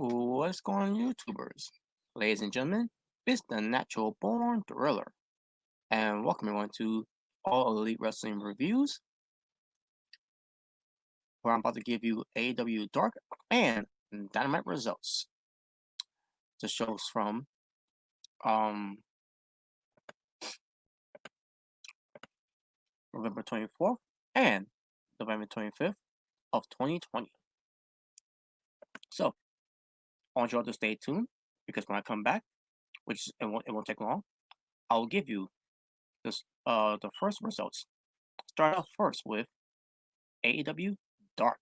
What's going on, YouTubers? Ladies and gentlemen, it's the Natural Born Thriller, and welcome everyone to All Elite Wrestling Reviews, where I'm about to give you AEW Dark and Dynamite results. The shows from November 24th and November 25th of 2020. So, I want you all to stay tuned because when I come back, which it won't take long, I'll give you the first results. Start off first with AEW Dark.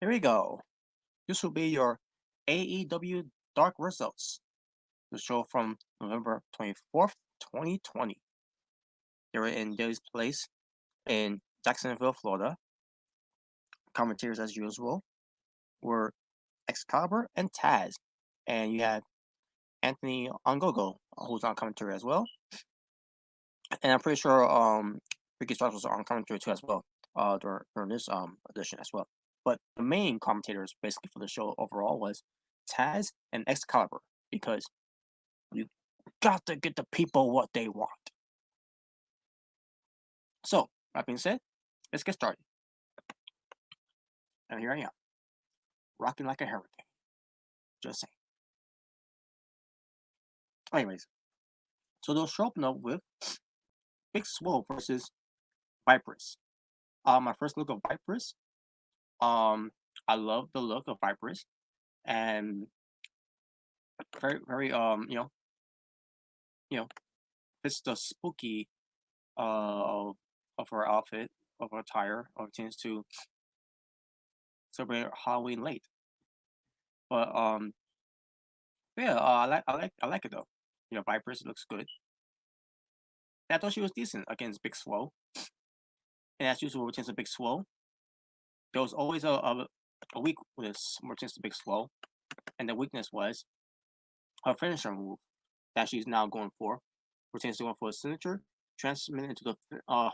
Here we go. This will be your AEW Dark results. The show from November 24th, 2020. They were in Daily's Place in Jacksonville, Florida. Commentators, as usual, were Excalibur and Taz. And you had Anthony Ongogo, who's on commentary as well. And I'm pretty sure Ricky Starks was on commentary too as well during this edition as well. But the main commentators basically for the show overall was Taz and Excalibur, because you got to get the people what they want. So, that being said, let's get started. And here I am, rocking like a hurricane. Just saying. Anyways, so they'll show up with Big Swole versus Viperous. My first look of Viperous, I love the look of Viperous, and very it's the spooky of her outfit, of her attire, or tends to celebrate Halloween late. But yeah, I like it though. You know, Viperous looks good. And I thought she was decent against Big Swole. And as usual, with Big Swole, there was always a weakness when it to Big Swole, and the weakness was her finisher move that she's now going for. Pertains to going for a signature, transmit into the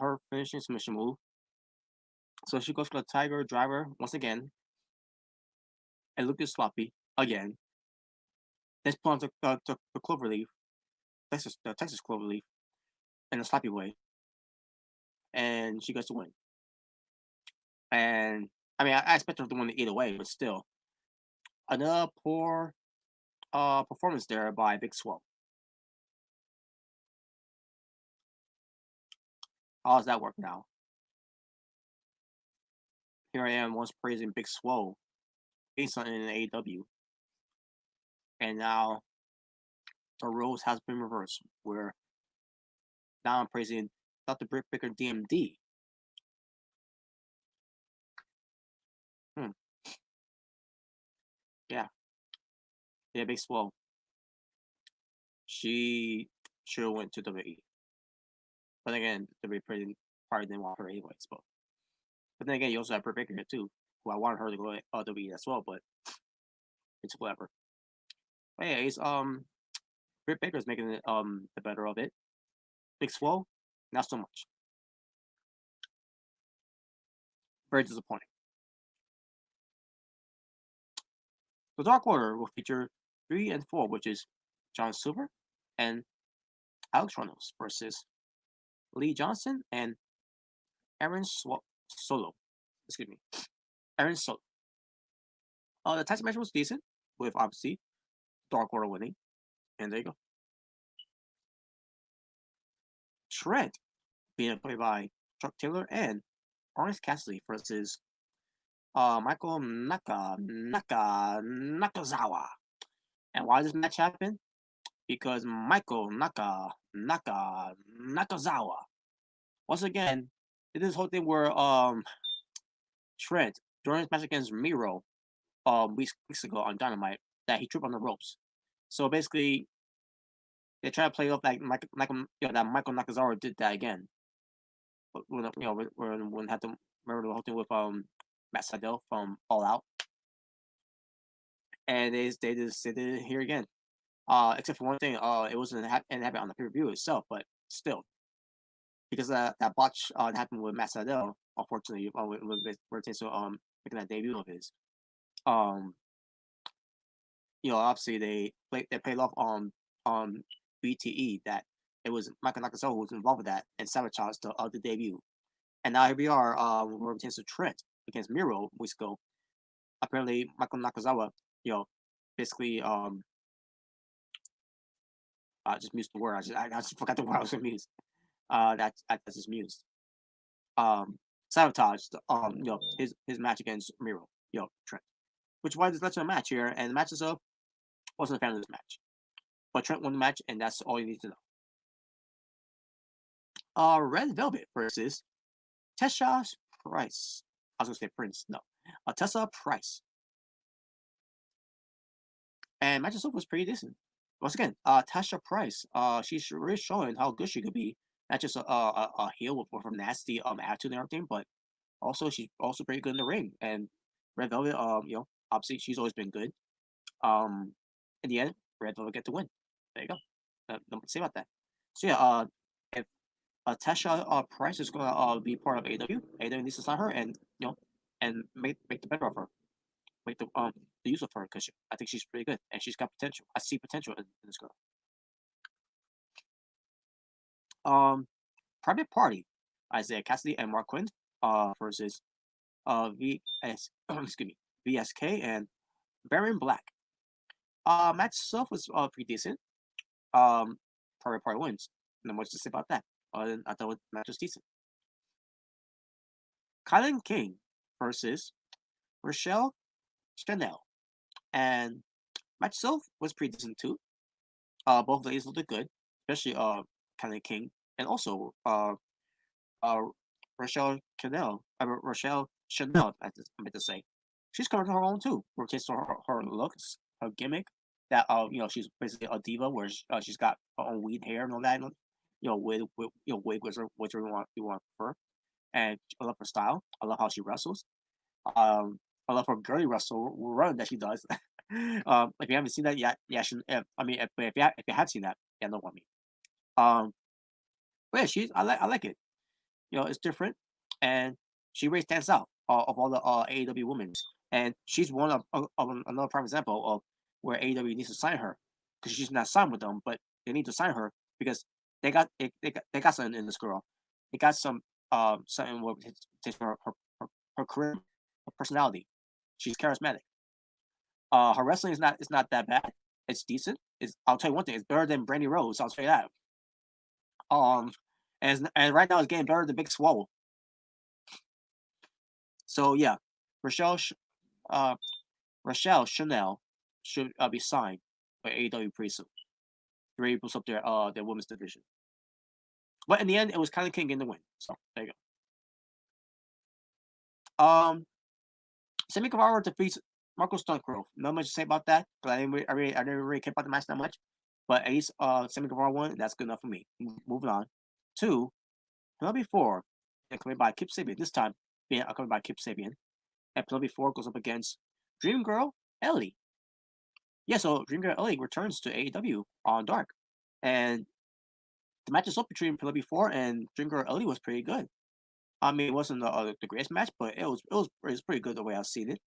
her finishing submission move. So she goes for the Tiger Driver once again, and look is sloppy again. Then put on the Cloverleaf, the Texas Cloverleaf, in a sloppy way, and she gets to win. And I mean, I expect her to win either way, but still, another poor performance there by Big Swole. How does that work now? Here I am once praising Big Swole based on in AEW. And now the roles has been reversed, where now I'm praising Dr. Britt Baker DMD. Yeah, Big Swole. She should have went to WWE. But again, WWE probably didn't want her anyways. But then again, you also have Britt Baker here too, who I wanted her to go to WWE as well, but it's whatever. But anyways, Britt Baker's making it the better of it. Big Swole, not so much. Very disappointing. The Dark Order will feature 3 and 4, which is John Silver and Alex Reynolds versus Lee Johnson and Aaron Solo. Excuse me. Aaron Solo. The tag match was decent, with obviously Dark Order winning. And there you go. Trent being played by Chuck Taylor and Orange Cassidy versus Michael Nakazawa. And why does this match happen? Because Michael Nakazawa once again did this whole thing where Trent during his match against Miro weeks ago on Dynamite that he tripped on the ropes. So basically, they try to play off like that Michael Nakazawa did that again. When when had to remember the whole thing with Matt Sydal from All Out, and they just did it here again. Except for one thing, it wasn't happen on the pay per view itself, but still, because that botch happened with Matt Sydal, unfortunately, with making that debut of his. Obviously they played off on BTE that it was Michael Nakazawa who was involved with that and sabotaged the debut. And now here we are, we're against Trent against Miro weeks ago. Apparently, Michael Nakazawa, basically, I just mused the word. I just forgot the word I was going to use. That's just mused. Sabotaged, his match against Miro, Trent, which was led to a match here, and the match itself wasn't a fan of this match, but Trent won the match, and that's all you need to know. Red Velvet versus Tessa Price. I was gonna say Prince. No, Tessa Price. And match itself was pretty decent. Once again, Tasha Price. She's really showing how good she could be. Not just a heel with her nasty attitude and everything, but also she's also pretty good in the ring. And Red Velvet, obviously she's always been good. In the end, Red Velvet get to win. There you go. Nothing to say about that. So yeah, if Tasha Price is gonna be part of AEW, AEW needs to sign her and and make the better of her, make the use of her because I think she's pretty good and she's got potential. I see potential in this girl. Private Party, Isaiah Cassidy and Mark Quinn, versus excuse me, VSK and Baron Black. Match itself was pretty decent. Private Party wins. Not much to say about that. I thought the match was decent. Kylan King versus Rochelle Chanel. And match itself was pretty decent too. Both ladies looked good, especially Kylan King and also Rochelle Chanel. Rochelle Chanel, I meant to say. She's coming to her own too. Rotates to her looks, her gimmick. That she's basically a diva where she's got her own weed hair and all that. Wig, whichever you want for her. And I love her style. I love how she wrestles. I love her girly wrestle run that she does. If you haven't seen that yet, yeah, if you have seen that, yeah, know what I mean. But yeah, I like it. It's different, and she really stands out of all the AEW women, and she's one of another prime example of where AEW needs to sign her because she's not signed with them, but they need to sign her because they got something in this girl. They got something with her career, her personality. She's charismatic. Her wrestling is not that bad. It's decent. I'll tell you one thing. It's better than Brandy Rose. I'll tell you that. And right now it's getting better than Big Swole. So yeah, Rochelle Chanel should be signed by AEW pretty soon. Ready to boost up their women's division. But in the end, it was Kylan King in the win. So there you go. Sammy Guevara defeats Marco Stuntgrove. Not much to say about that, but I didn't really care about the match that much. But at least Sammy Guevara won. That's good enough for me. Moving on. 2, Penelope 4, accompanied by Kip Sabian. This time being accompanied by Kip Sabian. And Penelope 4 goes up against Dream Girl Ellie. Yeah, so Dream Girl Ellie returns to AEW on Dark. And the match is up between Penelope 4 and Dream Girl Ellie was pretty good. I mean, it wasn't the greatest match, but it was pretty good the way I've seen it.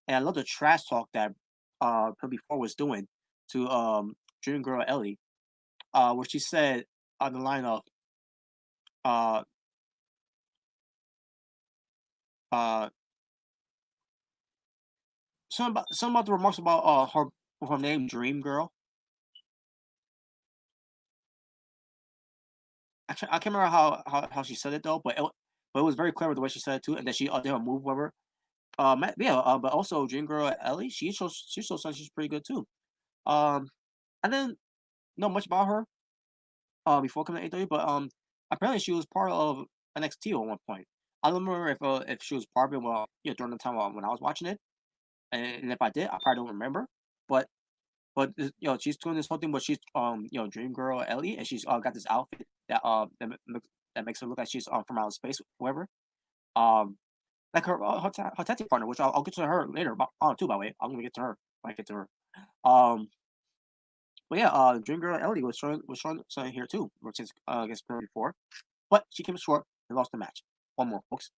And I love the trash talk that Penelope 4 was doing to Dream Girl Ellie, where she said on the line of something about the remarks about her name Dream Girl. I can't remember how she said it though, but it was very clever the way she said it too, and that she did a move whatever. But also Dream Girl Ellie, she shows signs she's pretty good too. I didn't know much about her before coming to AEW, but apparently she was part of NXT at one point. I don't remember if she was part of it during the time when I was watching it, and if I did, I probably don't remember. But she's doing this whole thing where she's Dream Girl Ellie, and she's got this outfit that makes her look like she's from outer space, whatever. Um, like her tattoo partner, which I'll get to her later. Too, by the way, I'm gonna get to her when I get to her. Um, but yeah, Dream Girl Ellie was showing something here too, which is against her before, but she came short and lost the match. One more, folks.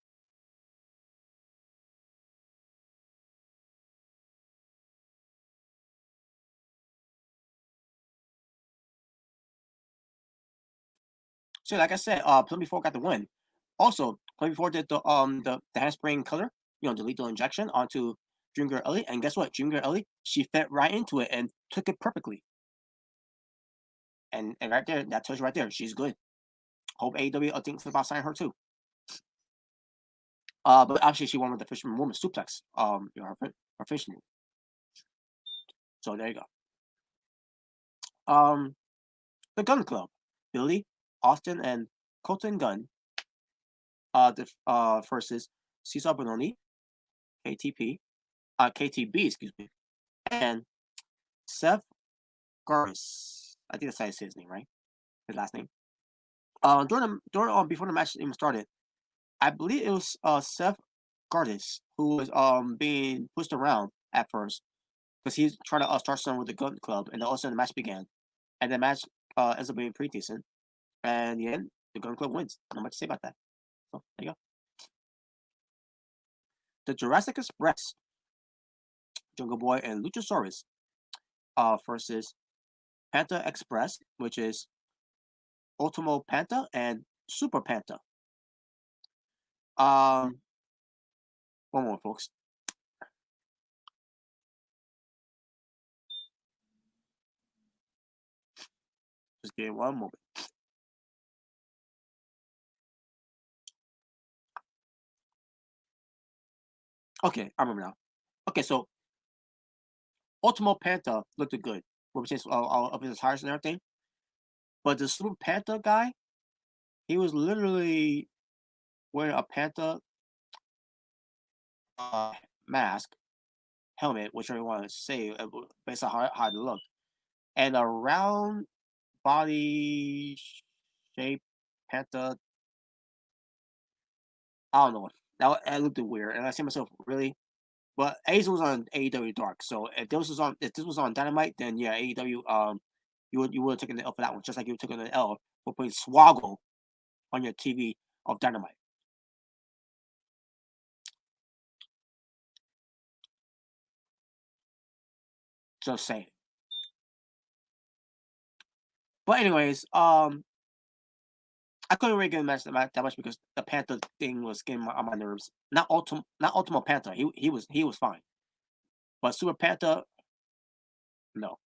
So like I said, Plum before got the win. Also, Plum before did the handspring color, the lethal injection onto Dream Girl Ellie, and guess what? Dream Girl Ellie, she fit right into it and took it perfectly. And right there, that tells you right there, she's good. Hope AEW thinks about signing her too. But obviously she won with the Fisherman Woman suplex. Her finishing move. So there you go. The Gun Club, Billy, Austin, and Colton Gunn. Versus Cesar Bononi, KTP, KTB, excuse me, and Seth Garis. I think that's how you say his name, right? His last name. Before the match even started, I believe it was Seth Gardis who was being pushed around at first because he's trying to start something with the Gun Club, and then all of a sudden the match began, and the match ends up being pretty decent, and in the end the Gun Club wins. Not much to say about that. So there you go. The Jurassic Express, Jungle Boy and Luchasaurus, versus Panta Express, which is Ultimo Panta and Super Panta. One more, folks. Just give me one moment. Okay, I remember now. Okay, so Ultimo Panta looked good, which is of his tires and everything. But the Super Panta guy, he was literally wearing a Panta mask, helmet, whichever you want to say, based on how it looked, and a round body shape Panta. I don't know. That looked weird, and I see myself really. But Ace was on AEW Dark, so if this was on Dynamite, then yeah, AEW you would have taken the L for that one, just like you took the L for putting Swoggle on your TV of Dynamite. Just saying. But anyways, I couldn't really get that much because the Panther thing was getting on my nerves. Not Ultimo Panther. He was fine, but Super Panther, no.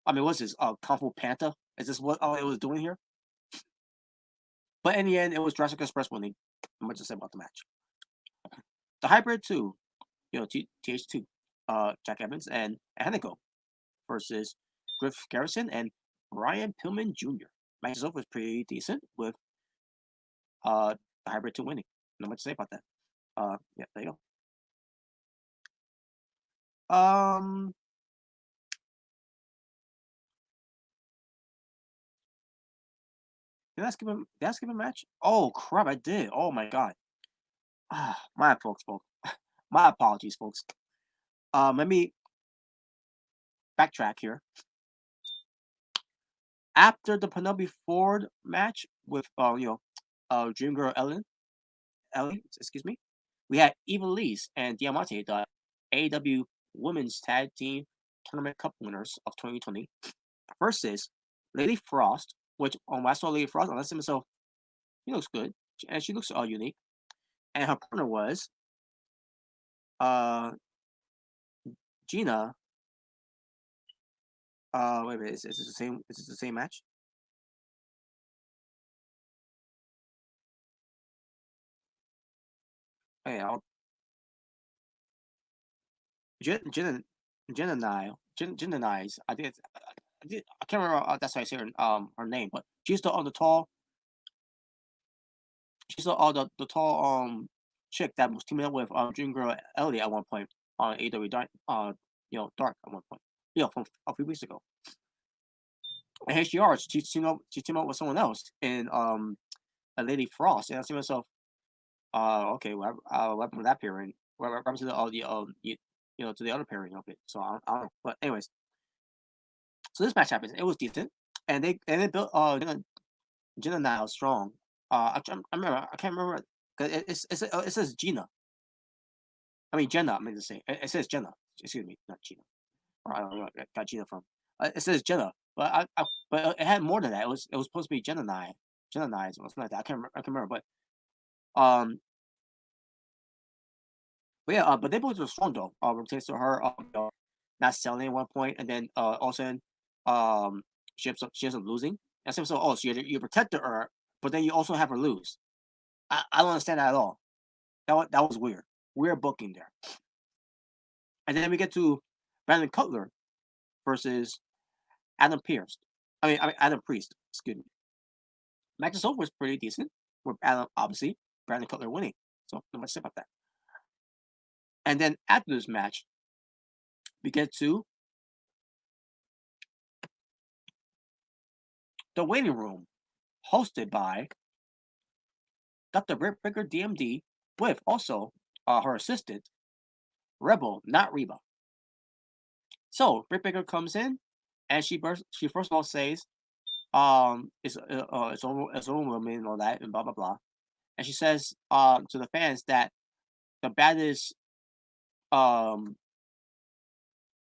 I mean, what's this? Kung Fu Panther? Is this what it was doing here? But in the end, it was Jurassic Express winning. Not much to say about the match. The Hybrid 2, TH2, Jack Evans and Hanako versus Griff Garrison and Brian Pillman Jr. Match itself was pretty decent with the Hybrid 2 winning. Not much to say about that. Yeah, there you go. Did I skip a match? Oh crap, I did. Oh my god. My folks. My apologies, folks. Let me backtrack here. After the Penelope Ford match with Dream Girl Ellie, excuse me, we had Evilise and Diamante, the AEW Women's Tag Team Tournament Cup winners of 2020, versus Lady Frost, which when I saw Lady Frost, I said to myself, she looks good, and she looks unique. And her partner was Gina. Wait a minute, is this the same? Is this the same match? Hey, Jen and Nice. I can't remember. That's how I say her name, but she's the tall. She's the tall chick that was teaming up with Dream Girl Ellie at one point on AEW Dark, Dark at one point, from a few weeks ago. And here she are, she teamed up with someone else in a Lady Frost, and I see myself, okay, well, what happened to that pairing? What happened to to the other pairing of it? So I don't know. But anyways, so this match happens. It was decent, and they built Gina now strong. I remember, I can't remember because it says Gina. I mean Jenna. I mean to say it says Jenna. Excuse me, not Gina. Or I don't know where I got Gina from. It says Jenna, but but it had more than that. It was supposed to be Jenna or something like that. I can't remember, um, but yeah, but they both were strong though. Pertains to her, not selling at one point, and then also, she ends up losing. And so, oh, so you protected her, but then you also have her lose. I don't understand that at all. That was weird. Weird booking there. And then we get to Brandon Cutler versus Adam Pierce. I mean Adam Priest. Excuse me. Match itself was pretty decent. With Adam, obviously, Brandon Cutler winning. So not much to say about that. And then after this match, we get to the waiting room, hosted by Dr. Britt Baker DMD, with also her assistant, Rebel, not Reba. So Britt Baker comes in, and she first of all says, it's overwhelming and all that, and blah blah blah. And she says to the fans that the baddest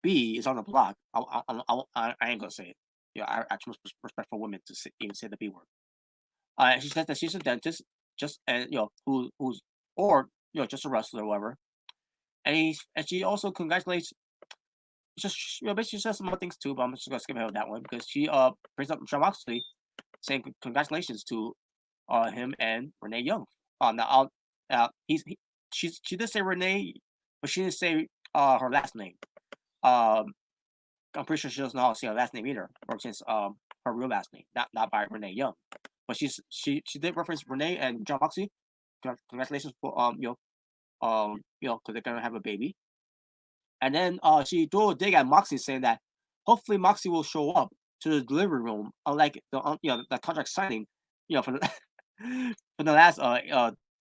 B is on the block. I ain't gonna say it. I actually respect for women to even say the B word. And she says that she's a dentist, just and who's or just a wrestler or whatever. And she also congratulates. Just basically says some other things too, but I'm just gonna skip ahead of that one because she brings up Jon Moxley, saying congratulations to him and Renee Young. Now she did say Renee, but she didn't say her last name. I'm pretty sure she doesn't know how to say her last name either, or since her real last name, not by Renee Young. But she did reference Renee and Jon Moxley. Congratulations for because they're gonna have a baby. And then she threw a dig at Moxley, saying that hopefully Moxley will show up to the delivery room, unlike the contract signing, for the for the last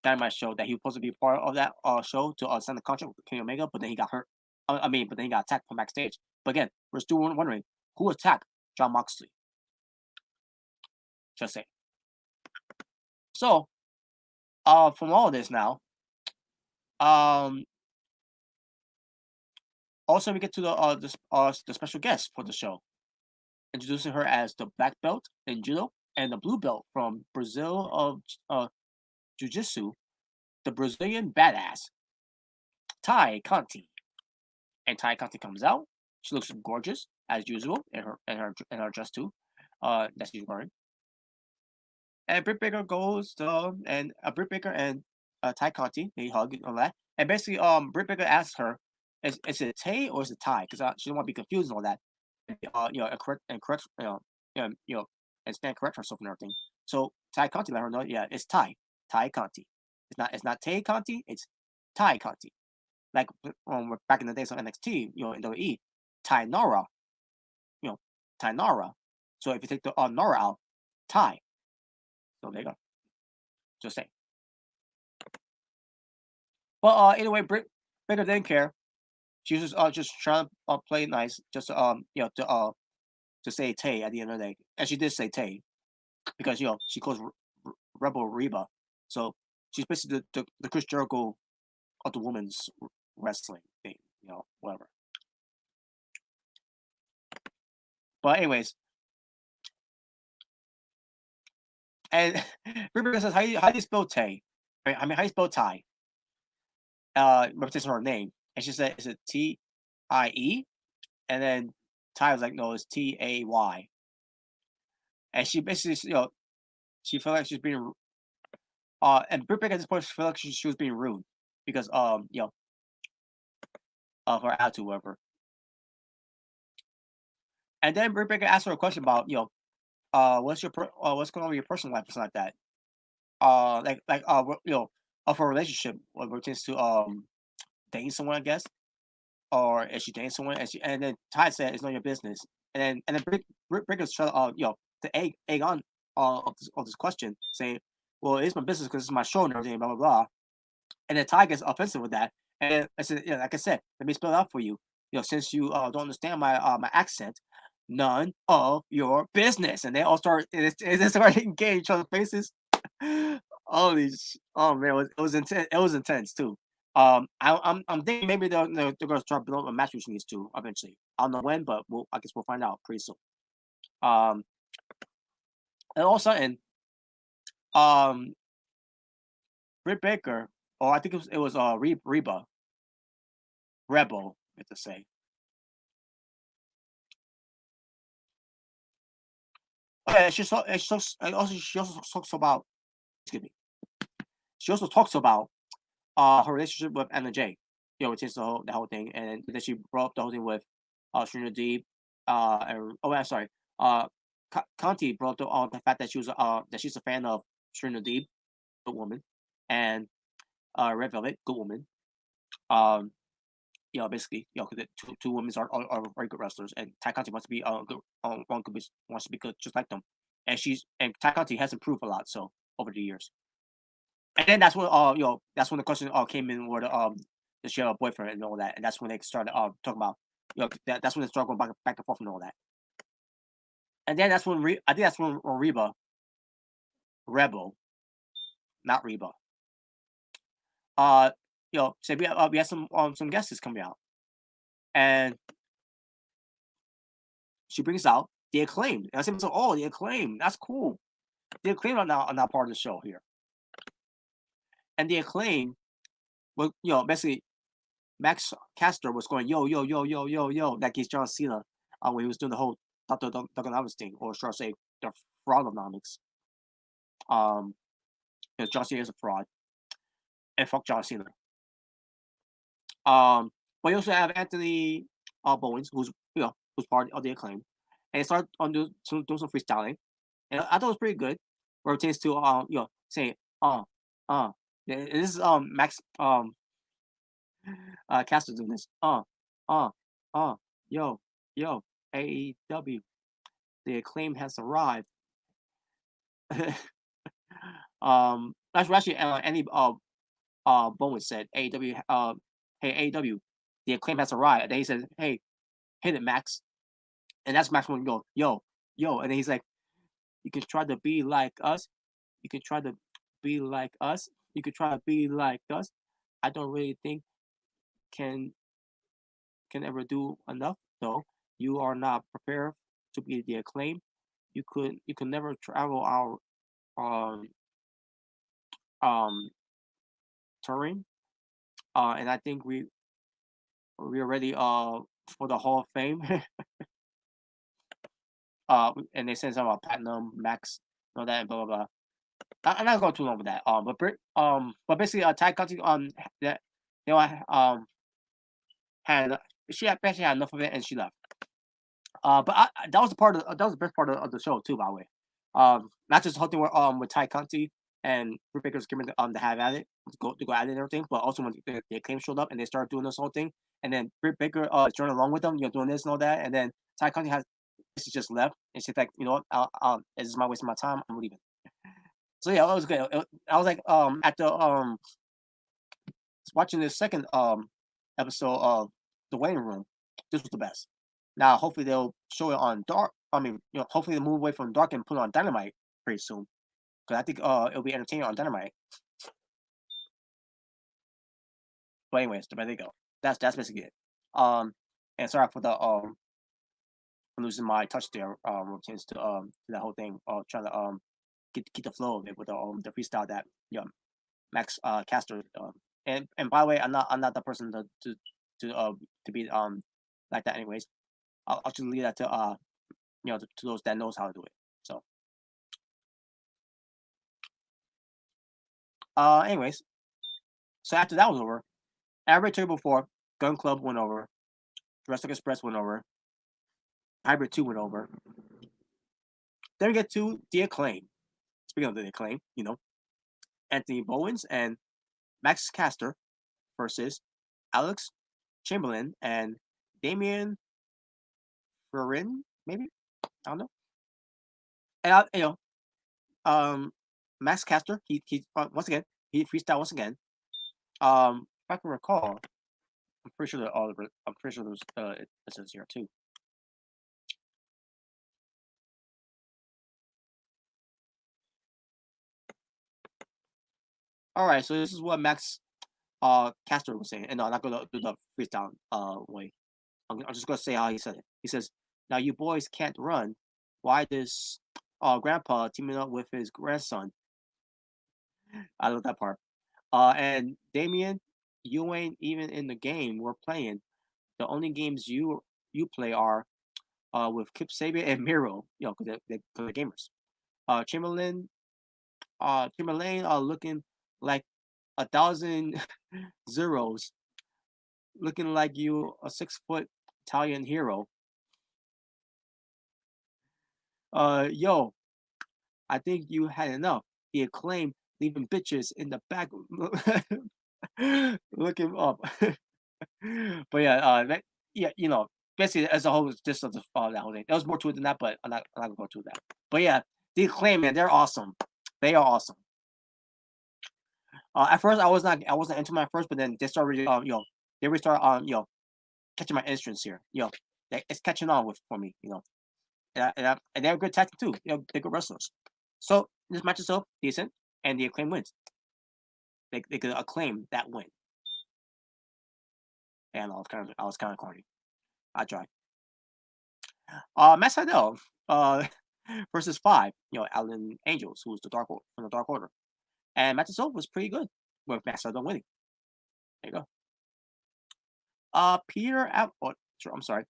Dynamite show that he was supposed to be part of that show to sign the contract with Kenny Omega, but then he got hurt. But then he got attacked from backstage. But again, we're still wondering who attacked Jon Moxley. Just say. So, from all of this now, also we get to the special guest for the show, introducing her as the black belt in judo and the blue belt from Brazil of jiu-jitsu, the Brazilian badass, Tai Conti. And Tai Conti comes out. She looks gorgeous as usual in her dress too, that she's wearing. And Britt Baker goes and Britt Baker and Tai Conti, they hug and all that. And basically, Britt Baker asks her, "Is it Tay or is it Tai?" Because she don't want to be confused and all that. And correct, and stand correct herself and everything. So Tai Conti let her know, yeah, it's Tai Conti. It's not Tay Conti, it's Tai Conti. Like back in the days on NXT, in WWE, Tai Nara, Tai Nara. So if you take the Nara out, Tai. So there you go. Just saying. But anyway, Britt Baker didn't care. She was just trying to play nice, just to say Tay at the end of the day, and she did say Tay because she calls Rebel Reba, so she's basically the Chris Jericho of the women's wrestling thing, whatever. But anyways, and Rebecca says, how do you spell Tay? I mean, how do you spell Ty? Represents her name, and she said, is it Tie? And then Ty was like, no, it's Tay. And she basically, she felt like she's being, and Britt Baker at this point, she felt like she was being rude because, of her attitude, whatever. And then Britt Baker asked her a question about, what's going on with your personal life, or something like that. Of her relationship, when it pertains to dating someone, I guess. or is she dating someone? And then Ty said it's none of your business. And then Breaker's trying to egg on of this question, saying, "Well, it's my business because it's my show and everything, blah blah blah." And then Ty gets offensive with that. And then I said, like I said, let me spell it out for you. Since you don't understand my accent, none of your business. And they all start they start getting each other's faces. Oh man, it was intense. It was intense too. I'm thinking maybe they're gonna start building a match between these two eventually. I don't know when, but I guess we'll find out pretty soon. Um, and all of a sudden, um, Britt Baker, or I think it was Reba Rebel, I have to say. Oh, yeah, she also talks about, excuse me. She also talks about her relationship with Anna Jay, which is the whole thing, and then she brought up the whole thing with Serena Deeb, I'm sorry, Conti brought up the fact that she's a fan of Serena Deeb, good woman, and Red Velvet, good woman. Basically, 'cause the two women are very good wrestlers, and Ty Conti wants to be good, wants to be good just like them, and Ty Conti has improved a lot over the years. And then that's when that's when the question came in where the she had a boyfriend and all that, and that's when they started talking about that's when they started going back and forth and all that. And then that's when I think that's when Reba Rebel, not Reba, said we have some guests coming out, and she brings out the Acclaimed. And I said, "Oh, the Acclaimed, that's cool. The Acclaimed are not part of the show here." And the Acclaimed, well, basically Max Caster was going yo yo yo yo yo yo like he's John Cena when he was doing the whole Dr. Duncan thing, or should I say the fraudonomics. Because John Cena is a fraud, and fuck John Cena. But you also have Anthony Bowens, who's part of the Acclaim, and they start on doing some freestyling, and I thought it was pretty good. Where it tends to saying this is Max Caster doing this yo AEW, the Acclaim has arrived. Actually, any Bowen said AEW, hey AEW, the Acclaim has arrived. And then he said, hey, hit it, Max. And that's Max when go, yo, and then he's like, you can try to be like us. You can try to be like us. You can try to be like us. I don't really think can ever do enough though. You are not prepared to be the Acclaim. You could never travel our touring. And I think we're ready for the Hall of Fame. And they said something about Platinum, Max, all that, and blah blah blah. I'm not going too long with that. But basically, Ty Conti that had she basically had enough of it and she left. But that was the best part of the show too, by the way. Not just the whole thing with Ty Conti and Britt Baker's giving to have at it, to go at it and everything, but also when the Acclaim showed up and they started doing this whole thing, and then Britt Baker joined along with them, doing this and all that, and then Ty Conti she just left, and she's like, this is my waste of my time, I'm leaving. So yeah, it was good. I was like, after watching the second episode of The Waiting Room, this was the best. Now, hopefully they'll show it on Dark. I mean, hopefully they move away from Dark and put it on Dynamite pretty soon, because I think it'll be entertaining on Dynamite. But anyways, there they go. That's basically it. And sorry for the losing my touch there. Routines to that whole thing. Trying to keep the flow of it with the freestyle that Max Caster. And by the way, I'm not the person to be like that. Anyways, I'll just leave that to to those that knows how to do it. So anyways, so after that was over, Average Table 4, Gun Club went over, Jurassic Express went over, Hybrid 2 went over. Then we get to the Acclaim. Speaking of the Acclaim, Anthony Bowens and Max Caster versus Alex Chamberlain, and Damian Ferrin, maybe I don't know. And Max Caster, he once again he freestyle once again. If I can recall, I'm pretty sure that I'm pretty sure there's this is here too. All right, so this is what Max Caster was saying, and no, I'm not gonna do the freestyle way. I'm just gonna say how he said it. He says, "Now you boys can't run. Why this grandpa teaming up with his grandson?" I love that part. And Damien, you ain't even in the game we're playing. The only games you play are with Kip Sabian and Miro, because they're gamers. Chamberlain, looking like 1,000 zeros, looking like you a 6 foot Italian hero. Yo, I think you had enough. The Acclaim leaving bitches in the back, looking up. But yeah, yeah, basically as a whole, it's just that whole thing. There was more to it than that, but I'm not gonna go to that. But yeah, the Acclaim, man, they're awesome. They are awesome. At first, I wasn't into my first, but then they started, they restart, catching my instruments here. It's catching on for me, and they're good tactic too. They're good wrestlers. So this match itself decent, and the Acclaim wins. They could Acclaim that win. And I was kind of corny. I tried. Matt Sydal, versus 5, Alan Angels, who's from the Dark Order, and match itself was pretty good with Matt Sydal winning. There you go. I'm sorry,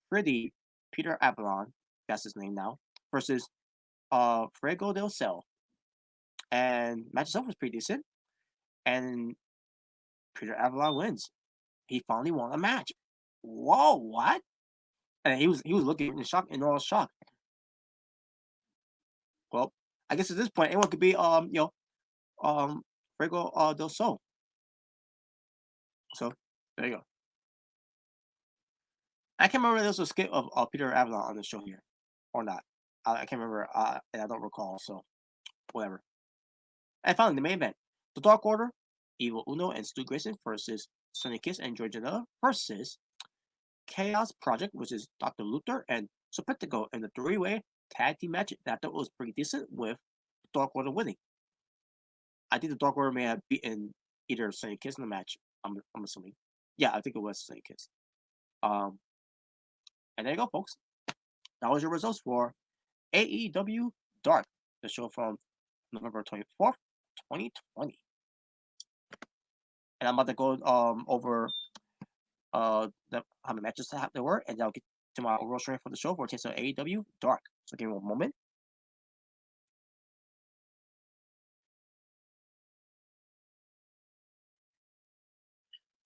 Freddy Peter Avalon, that's his name now, versus Fuego del Cel. And match itself was pretty decent. And Peter Avalon wins. He finally won a match. Whoa, what? And he was looking in shock, in all shock. Well, I guess at this point anyone could be Fuego del Sol. So there you go. I can't remember if there was a skit of Peter Avalon on the show here or not. I can't remember, and I don't recall. So whatever. And finally, the main event: the Dark Order, Evil Uno and Stu Grayson versus Sonny Kiss and Joey Janela versus Chaos Project, which is Dr. Luther and Serpentico in the three-way tag team match that I thought was pretty decent, with the Dark Order winning. I think the Dark Order may have beaten either Sonny Kiss in the match. I'm assuming. Yeah, I think it was Sonny Kiss. And there you go, folks. That was your results for AEW Dark, the show from November 24th, 2020. And I'm about to go over how many matches there were, and I'll get to my overall strength for the show for a taste of AEW Dark. So give me one moment.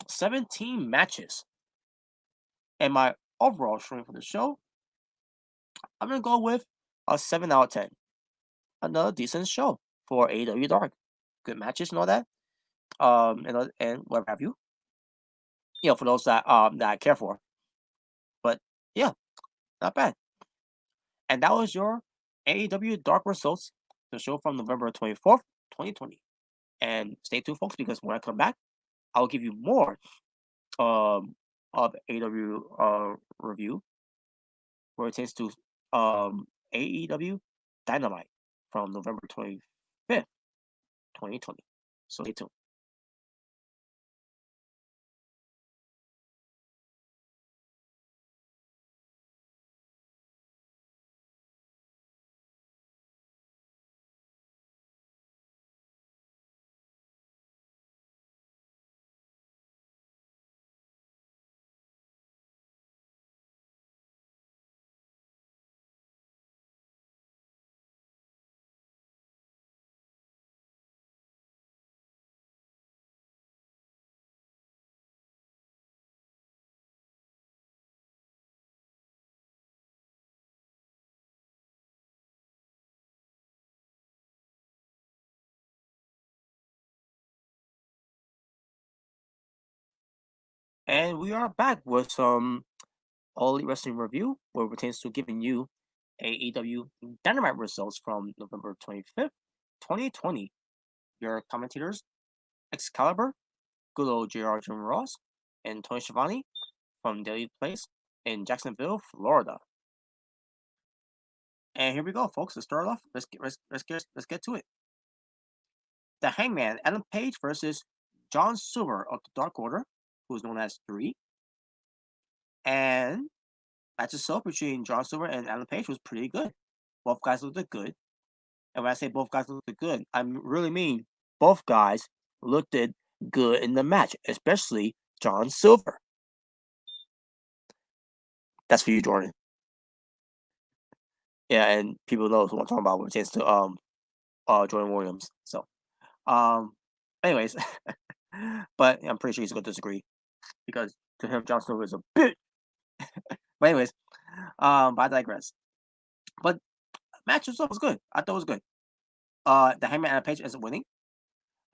"17 matches. And my overall strength for the show, I'm gonna go with a 7 out of 10. Another decent show for AEW Dark. Good matches and all that. And what have you. For those that I care for. But yeah, not bad. And that was your AEW Dark results, the show from November 24th, 2020. And stay tuned, folks, because when I come back, I'll give you more of AEW review where it takes to AEW Dynamite from November 25th, 2020. So stay tuned. And we are back with some All Elite Wrestling review, where it pertains to giving you AEW Dynamite results from November 25th, 2020. Your commentators, Excalibur, good old JR Jim Ross, and Tony Schiavone from Daily Place in Jacksonville, Florida. And here we go, folks. Let's start off. Let's get to it. The Hangman, Adam Page versus John Silver of the Dark Order, who is known as 3. And match itself between John Silver and Adam Page was pretty good. Both guys looked good. And when I say both guys looked good, I really mean both guys looked good in the match, especially John Silver. That's for you, Jordan. Yeah, and people know who I'm talking about when it comes to Jordan Williams. So anyways, but I'm pretty sure he's gonna disagree because to him John Silver is a bitch. But anyways, but I digress. But match itself was good. I thought it was good. The Hangman and Page isn't winning.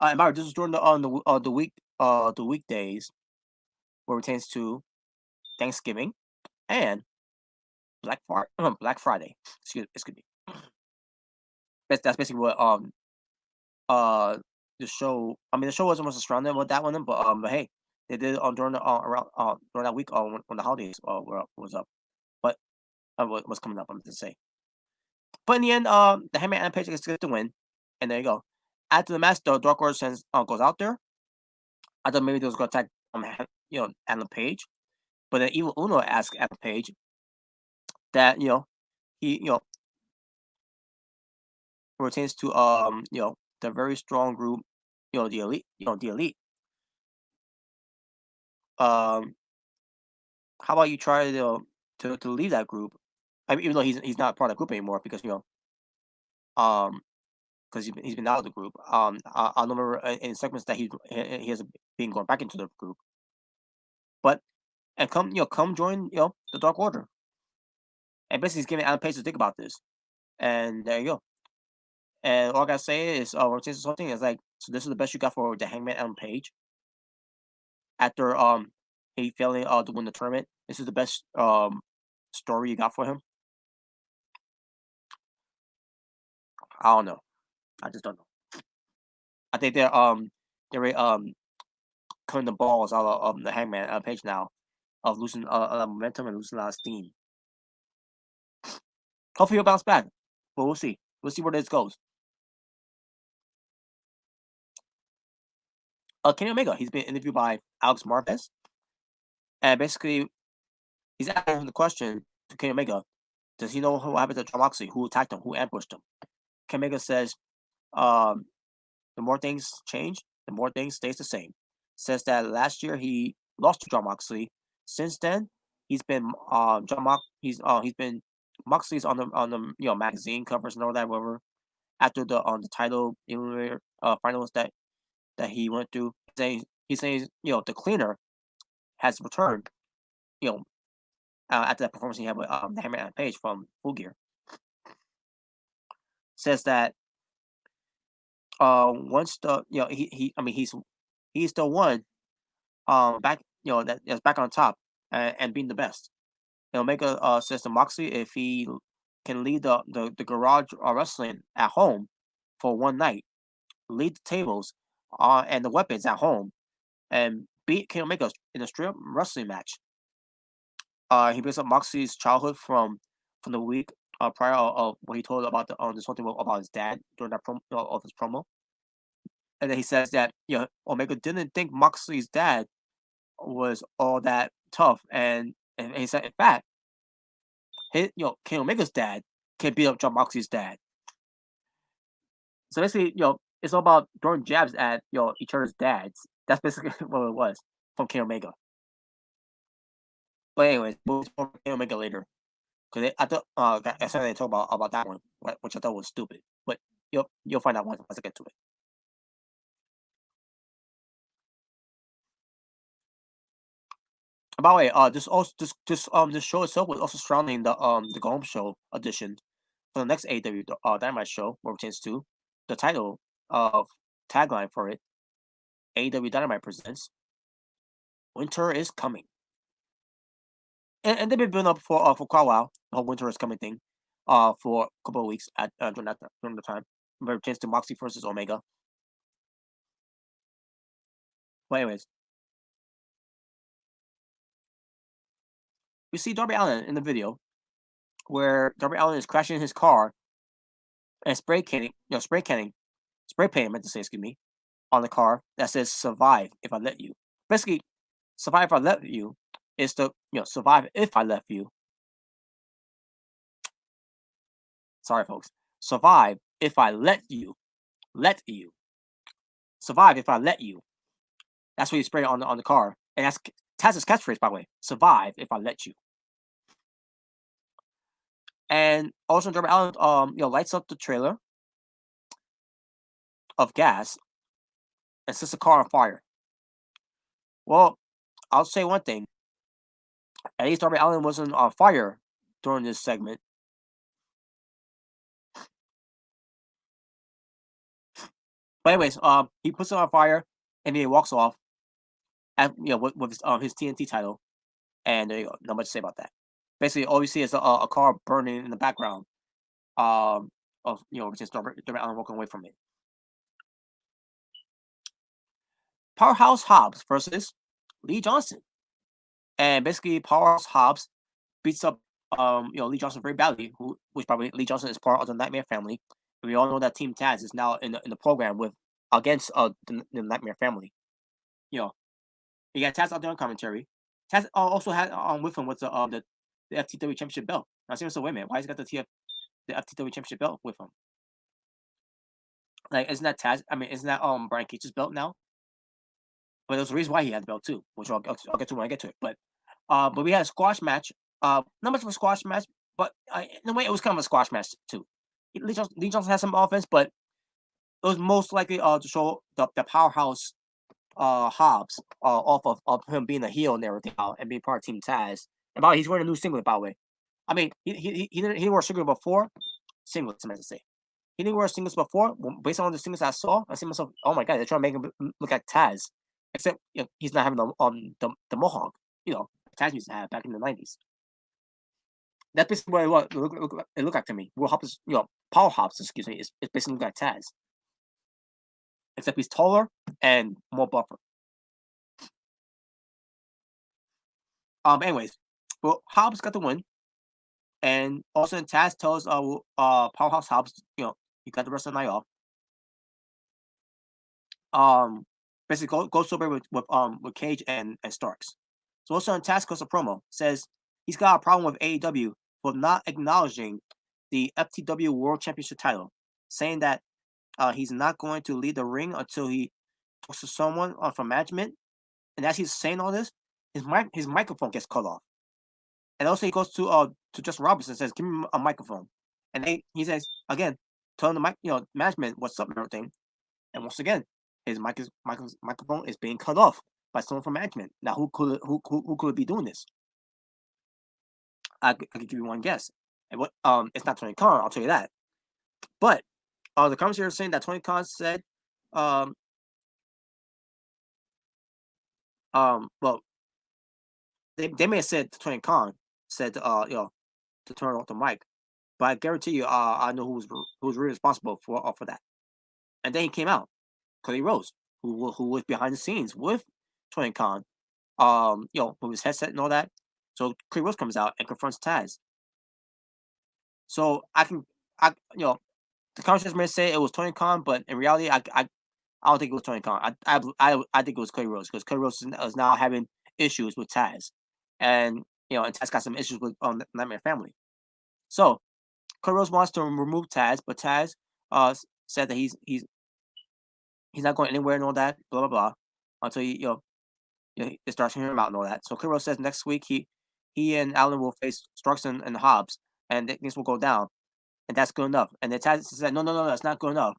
And by the way, this was during the weekdays, where it pertains to Thanksgiving and Black Friday. Excuse me. That's basically what the show. I mean, the show wasn't much surrounded with that one, but hey, they did during the around during that week when the holidays was up, but was coming up. I'm to say. But in the end, the Hangman and Page gets to win, and there you go. After the match, the Dark Order goes out there. I thought maybe they was gonna attack Adam Page, but then Evil Uno asked Adam Page that he pertains to the very strong group, the elite. How about you try to leave that group? I mean, even though he's not part of the group anymore because because he's been out of the group. I remember in segments that he has been going back into the group, but and come join the Dark Order, and basically he's giving Adam Page to think about this, and there you go. And all I gotta say is, something is like, so this is the best you got for the Hangman Adam Page. After he failing to win the tournament, this is the best story you got for him. I don't know. I just don't know. I think they're cutting the balls out of the Hangman Adam Page now, of losing a lot of momentum and losing a lot of steam. Hopefully he'll bounce back, but we'll see. We'll see where this goes. Kenny Omega, he's been interviewed by Alex Marquez, and basically he's asking the question to Kenny Omega: does he know what happened to Jon Moxley? Who attacked him? Who ambushed him? Kenny Omega says, the more things change, the more things stays the same. Says that last year he lost to Jon Moxley. Since then, he's been he's been Moxley's on the magazine covers and all that, whatever. After the title finals that he went through, he's saying the cleaner has returned. After that performance he had with the Hammer Page from Full Gear. Says that once the he's the one back that's back on top and being the best. Omega says to Moxley if he can lead the garage wrestling at home for one night, lead the tables and the weapons at home, and beat Kenny Omega in a straight wrestling match. He brings up Moxley's childhood from the week prior of what he told about this whole thing about his dad during that of his promo. And then he says that Omega didn't think Moxley's dad was all that tough, and he said in fact, Kenny Omega's dad can beat up Jon Moxley's dad. So basically, it's all about throwing jabs at each other's dads. That's basically what it was from Kenny Omega. But anyways, we'll talk Kenny Omega later because I thought I said they talk about that one, which I thought was stupid. But you'll find out once I get to it. By the way, this show itself was also surrounding the Go Home Show edition for the next AEW Dynamite show, where it pertains to the title of tagline for it. AEW Dynamite presents winter is coming. And they've been building up for quite a while. The whole winter is coming thing, for a couple of weeks during the time. Remember, chance to Moxley versus Omega. But anyways, we see Darby Allin in the video, where Darby Allin is crashing his car and spray painting, meant to say, excuse me, on the car that says "Survive if I let you." Basically, "Survive if I let you" is the survive if I left you. Sorry, folks. Survive if I let you. Let you. Survive if I let you. That's what you spray on the car, and that's Taz's catchphrase, by the way. Survive if I let you. And also, Darby Allin, lights up the trailer of gas and sets the car on fire. Well, I'll say one thing. At least Darby Allin wasn't on fire during this segment. But anyways, he puts it on fire and then he walks off. With his TNT title, and there you go. Not much to say about that. Basically, all you see is a car burning in the background. Of just Darby Allin walking away from it. Powerhouse Hobbs versus Lee Johnson, and basically Powerhouse Hobbs beats up Lee Johnson very badly. Which probably Lee Johnson is part of the Nightmare family. We all know that Team Taz is now in the program against the Nightmare family. You got Taz out there on commentary. Taz also had with him with the FTW Championship belt. I was so wait a minute, why has he got the FTW Championship belt with him? Like, isn't that Taz? I mean, isn't that Brian Cage's belt now? But there's a reason why he had the belt too, which I'll get to when I get to it. But we had a squash match. Not much of a squash match, but in a way it was kind of a squash match too. Lee Johnson has some offense, but it was most likely to show the powerhouse Hobbs off of him being a heel and everything and being part of Team Taz. And by the way, he's wearing a new singlet, by the way. I mean, he didn't wear singlet before. Singlets, I meant to say. He didn't wear singlets before. Based on the singlets I saw, I see myself, oh my god, they're trying to make him look like Taz. Except he's not having the mohawk, Taz used to have back in the 90s. That's basically what it looked like to me. Will Hobbs, Paul Hobbs, excuse me, is basically like Taz. Except he's taller and more buffer. Anyways, well, Hobbs got the win, and also Taz tells Powerhouse Hobbs, you got the rest of the night off. Basically go sober with Cage and Starks. So also Taz goes a promo, says he's got a problem with AEW for not acknowledging the FTW World Championship title, saying that he's not going to leave the ring until he talks to someone from management. And as he's saying all this, his microphone gets cut off. And also he goes to Justin Robinson and says, "Give me a microphone." And he says again, telling the management what's up and everything. And once again, his microphone is being cut off by someone from management. Now, who could be doing this? I could give you one guess. And it's not Tony Khan, I'll tell you that. But the commentator is saying that Tony Khan said, well, they may have said Tony Khan said to turn off the mic, but I guarantee you, I know who's really responsible for that. And then he came out, Cody Rhodes, who was behind the scenes with Tony Khan, with his headset and all that. So Cody Rhodes comes out and confronts Taz. So the commentators may say it was Tony Khan, but in reality, I don't think it was Tony Khan. I think it was Cody Rhodes, because Cody Rhodes is now having issues with Taz, and and Taz got some issues with the Nightmare family. So Cody Rhodes wants to remove Taz, but Taz said that he's not going anywhere and all that, blah blah blah, until it starts hearing him out and all that. So Cody Rhodes says next week he and Allen will face Starks and Hobbs, and things will go down, and that's good enough. And then Taz said, no, that's not good enough.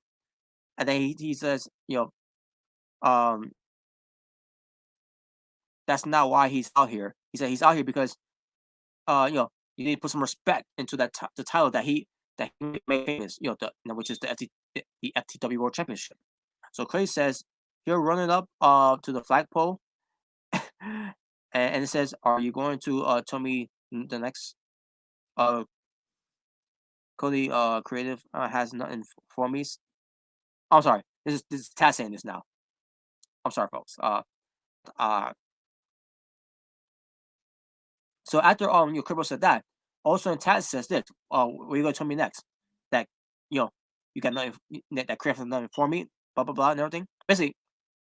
And then he says, that's not why he's out here. He said he's out here because, you need to put some respect into the title that he made famous, which is the FTW World Championship. So Cody says he'll run it up to the flagpole And it says, "Are you going to tell me the next uh Cody creative has nothing for me?" I'm sorry. This is Taz saying this now. I'm sorry, folks. Uh. So after your Cribble said that, also Taz says this. What are you gonna tell me next? That you know you got nothing that creative has nothing for me. Blah blah blah and everything. Basically,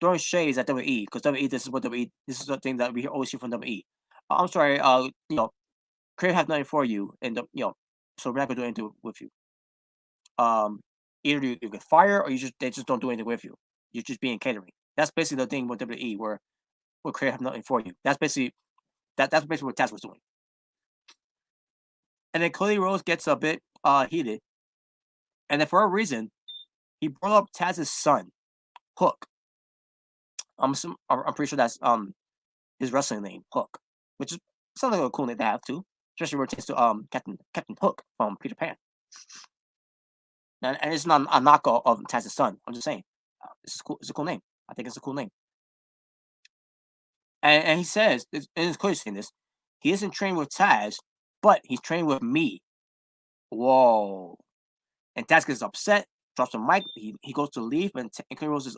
throwing shades at WWE because WWE this is what WWE this is the thing that we always hear from WWE. I'm sorry. Creative has nothing for you, and so we're not gonna do anything with you. Either you get fired or they just don't do anything with you. You're just being catering. That's basically the thing with WWE where creative have nothing for you. That's basically that's basically what Taz was doing. And then Cody Rhodes gets a bit heated, and then for a reason, he brought up Taz's son, Hook. I'm pretty sure that's his wrestling name, Hook, which is sounds like a cool name to have too, especially when it to Captain Hook from Peter Pan. And it's not a knockoff of Taz's son. I'm just saying, it's cool. It's a cool name. I think it's a cool name. And he says, and it's clear saying this, he isn't trained with Taz, but he's trained with me. Whoa. And Taz gets upset, drops the mic. He goes to leave, and Cody Rhodes is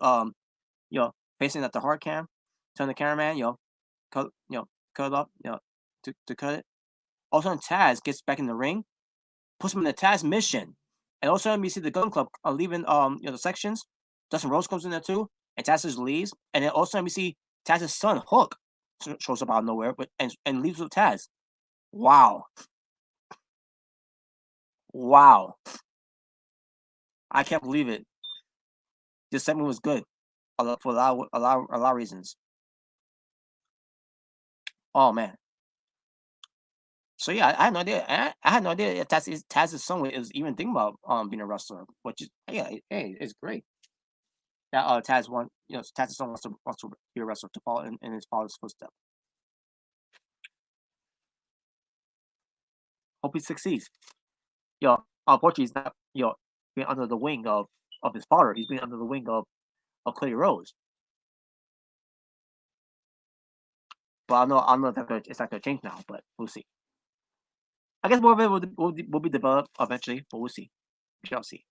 facing at the hard cam, telling the cameraman, cut it up, to cut it. All of a sudden, Taz gets back in the ring, puts him in the Taz mission, and all of a sudden we see the Gun Club leaving the sections. Dustin Rhodes comes in there too, and Taz just leaves, and then all of a sudden we see Taz's son Hook shows up out of nowhere, and leaves with Taz. Wow. I can't believe it. This segment was good for a lot of reasons. Oh man. So yeah, I had no idea. I had no idea if Taz's son was even thinking about being a wrestler, which is hey, it's great. That Taz Taz's son wants to be a wrestler to follow in his father's footsteps. Hope he succeeds. Unfortunately, he's not being under the wing of his father. He's being under the wing of Cody Rhodes. But I don't know if it's not going to change now, but we'll see. I guess more of it will be developed eventually, but we'll see. We shall see.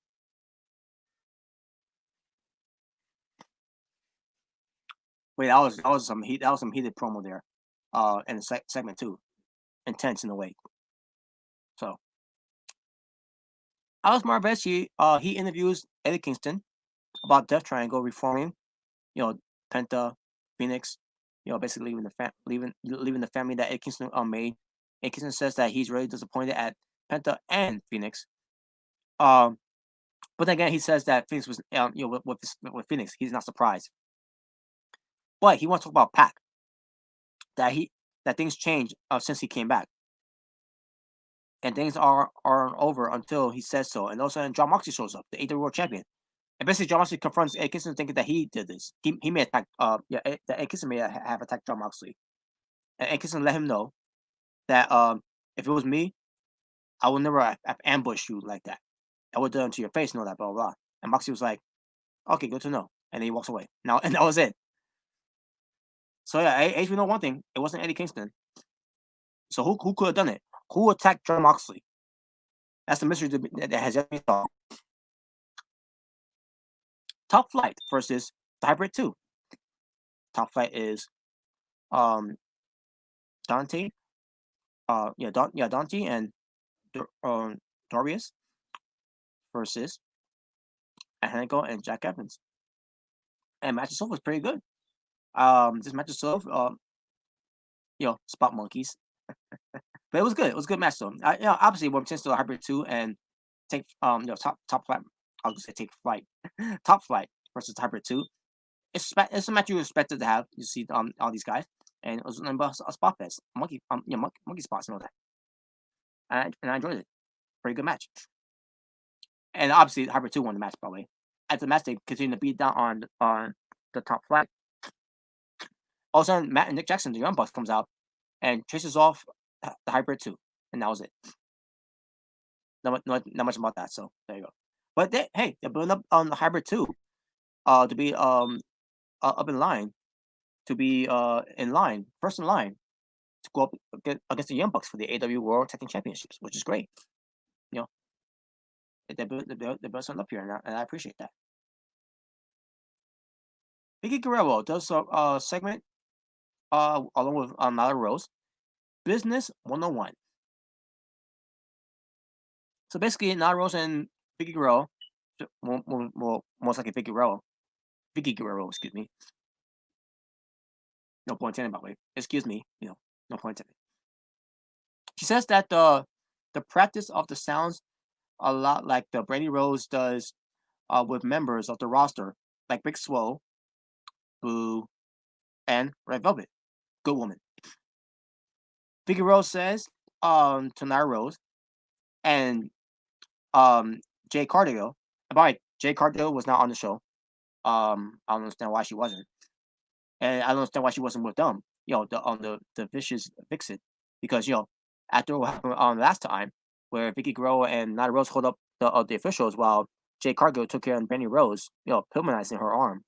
Wait, that was some heated promo there, in the segment too, intense in a way. So, Alex Marvez he interviews Eddie Kingston about Death Triangle reforming, Penta, Phoenix, basically leaving the family that Eddie Kingston made. Eddie Kingston says that he's really disappointed at Penta and Phoenix. But then again, he says that Phoenix was with Phoenix, he's not surprised. But he wants to talk about Pac. That things changed since he came back, and things aren't over until he says so. And also, Jon Moxley shows up, the AEW World Champion, and basically Jon Moxley confronts Eddie Kingston, thinking that he did this. He may attack. That Eddie Kingston may have attacked Jon Moxley, and Eddie Kingston let him know that if it was me, I would never have ambushed you like that. I would have done it to your face and all that, blah blah blah. And Moxley was like, "Okay, good to know," and then he walks away. And that was it. So yeah, we know one thing: it wasn't Eddie Kingston. So who could have done it? Who attacked Jon Moxley? That's the mystery that has yet to be solved. Top Flight versus the Hybrid 2. Top Flight is Dante. Dante and Darius versus Hanico and Jack Evans. And match itself was pretty good. This match itself, spot monkeys. But it was good. It was a good match though. Obviously when it comes to the Hybrid 2 and take top flight, I'll just say take flight. Top Flight versus Hybrid 2. It's a match you expected to have. You see all these guys, and it was a spot fest, monkey spots and all that. And I enjoyed it. Pretty good match. And obviously Hybrid 2 won the match by the way. At the match they continue to beat down on the Top Flight. All of a sudden Matt and Nick Jackson, the Young Bucks, comes out and chases off the Hybrid 2, and that was it. Not much about that. So there you go. But they're building up on the Hybrid 2 to be up in line to be in line, first in line to go up against the Young Bucks for the AEW World Tag Team Championships, which is great. You know, they're building something up here, and I appreciate that. Vicky Guerrero does a segment along with Nyla Rose, Business 101. So basically, Nyla Rose and Vicky Guerrero, most likely Vicky Guerrero, excuse me. No point intended, by the way. Excuse me, no point intended. She says that the practice of the sounds a lot like the Brandy Rose does with members of the roster, like Big Swole, Boo, and Red Velvet. Good woman. Vicky Rose says to Nyla Rose and Jay Cargill. By the way, Jay Cargill was not on the show. I don't understand why she wasn't, and I don't understand why she wasn't with them. The Vicious Vixen, because after what happened last time, where Vicky Guerrero and Nyla Rose hold up the officials while Jay Cargill took care of Brandy Rose, pulmonizing her arm.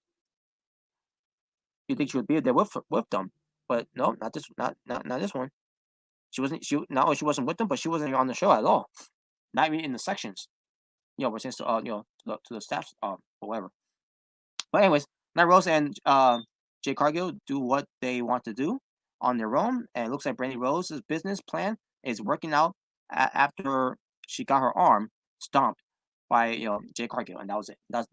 You think she would be there with them, but no, not this one. She wasn't. Not only she wasn't with them, but she wasn't on the show at all. Not even in the sections. We're saying to the staff, or whatever. But anyways, Nyla Rose and Jay Cargill do what they want to do on their own, and it looks like Brandy Rose's business plan is working out after she got her arm stomped by Jay Cargill, and that was it. Not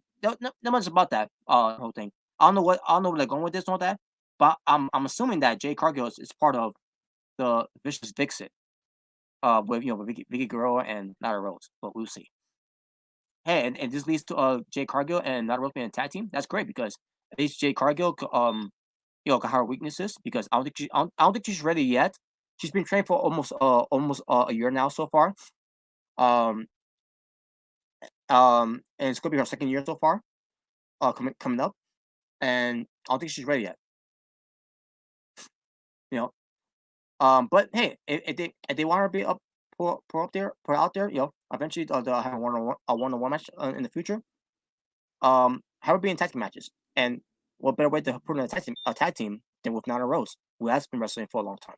much about that whole thing. I don't know where they're going with this and all that, but I'm assuming that Jay Cargill is part of the Vicious Vixen, with Vicky Guerrero and Nyla Rose, but we'll see. Hey, and this leads to Jay Cargill and Nyla Rose being a tag team. That's great because at least Jay Cargill got her weaknesses, because I don't think she's ready yet. She's been trained for almost a year now so far. And it's gonna be her second year so far. Coming up, and I don't think she's ready yet. But hey, if they want her to be put out there, eventually they'll have a one-on-one match in the future. Have her be in tag team matches, and what better way to put in a tag team than with Nyla Rose, who has been wrestling for a long time.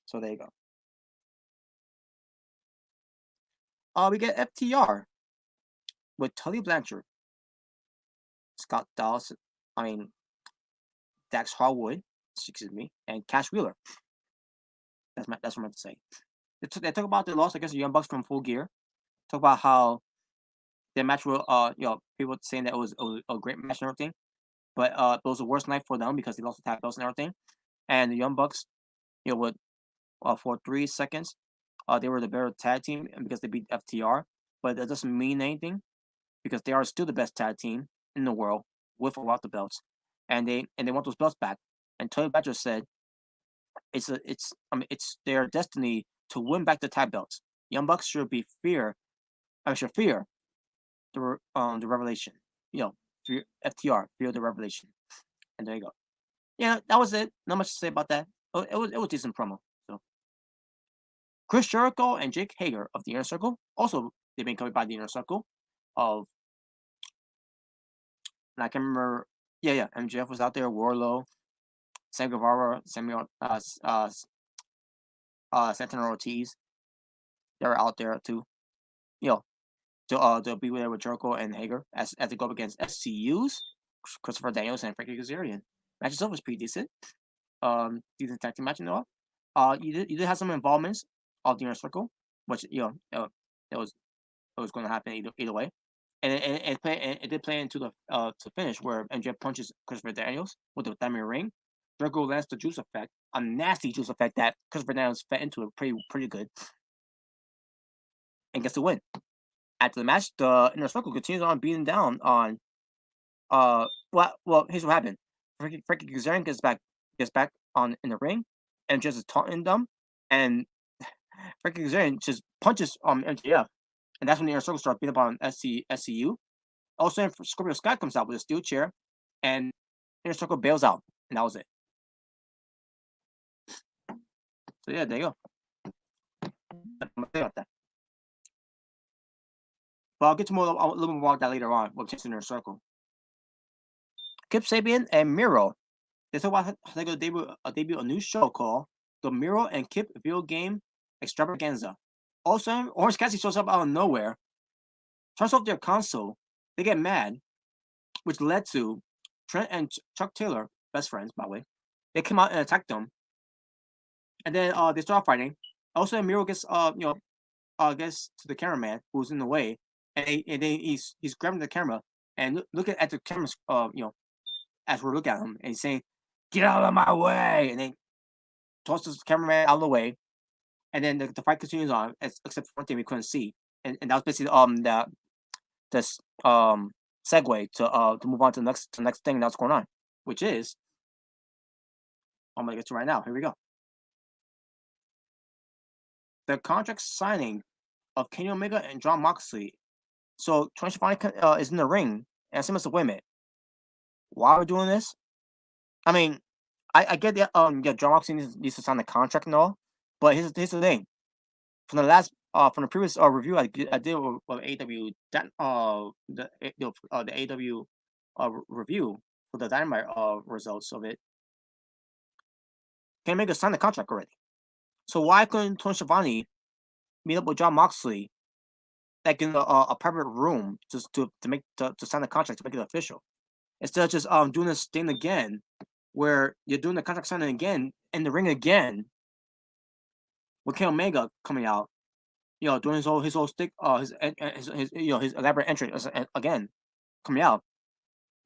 So there you go. We get FTR with Tully Blanchard, Scott Dawson, Dax Harwood, excuse me, and Cash Wheeler. That's what I meant to say. They talk about the loss against the Young Bucks from Full Gear. Talk about how their match will, people saying that it was a great match and everything, but it was the worst night for them because they lost the tag belts and everything. And the Young Bucks, with for 3 seconds, they were the better tag team because they beat FTR, but that doesn't mean anything because they are still the best tag team in the world with a lot of belts, and they want those belts back. And Tully Blanchard said it's their destiny to win back the tag belts. Young Bucks should fear the revelation. Fear FTR, fear the revelation. And there you go. Yeah, that was it. Not much to say about that. It was a decent promo. So Chris Jericho and Jake Hager of the Inner Circle, also they've been covered by the Inner Circle of, and I can remember. Yeah. MJF was out there. Warlow, Sam Guevara, Santana Ortiz. They were out there too. To be there with Jericho and Hager as they go up against SCUs, Christopher Daniels and Frankie Kazarian. Match itself was pretty decent. Decent tag team match and all. You did have some involvements of the Inner Circle, which it was going to happen either way. And it did play into the to finish where MJF punches Christopher Daniels with the diamond ring. Jericho lands the juice effect, a nasty juice effect that Christopher Daniels fed into it pretty good, and gets the win. After the match, the Inner Circle continues on beating down on. Well, here's what happened. Frankie Kazarian gets back in the ring, and just is taunting them, and Frankie Kazarian just punches MJF, and that's when the Inner Circle starts beating up on SCU. Also, Scorpio Sky comes out with a steel chair, and Inner Circle bails out, and that was it. So yeah, there you go. About that. But I'll get to a little more about that later on with just Inner Circle. Kip Sabian and Miro. They talk about how they're going to debut a new show called The Miro and Kip Video Game Extravaganza. All of a sudden, Orange Cassidy shows up out of nowhere, turns off their console. They get mad, which led to Trent and Chuck Taylor, best friends, by the way. They came out and attacked them. And then they start fighting. Also, Miro gets gets to the cameraman who's in the way, and then he's grabbing the camera and looking at the cameras, as we're looking at him, and he's saying, "Get out of my way!" And then tosses the cameraman out of the way, and then the fight continues on, except for one thing we couldn't see, and that was basically this segue to move on to the next thing that's going on, which is I'm gonna get to right now. Here we go. The contract signing of Kenny Omega and Jon Moxley. So Tony Schiavone is in the ring, and Simmons said, "Wait a minute, why are we doing this?" I mean, I get that Jon Moxley needs to sign the contract and all, but here's the thing. From the previous review I did with AEW the AEW review for the Dynamite results of it, Kenny Omega signed the contract already. So why couldn't Tony Schiavone meet up with Jon Moxley, like in a private room, just to sign the contract to make it official, instead of just doing this thing again, where you're doing the contract signing again in the ring again, with Kenny Omega coming out, doing his whole stick, his elaborate entrance again, coming out.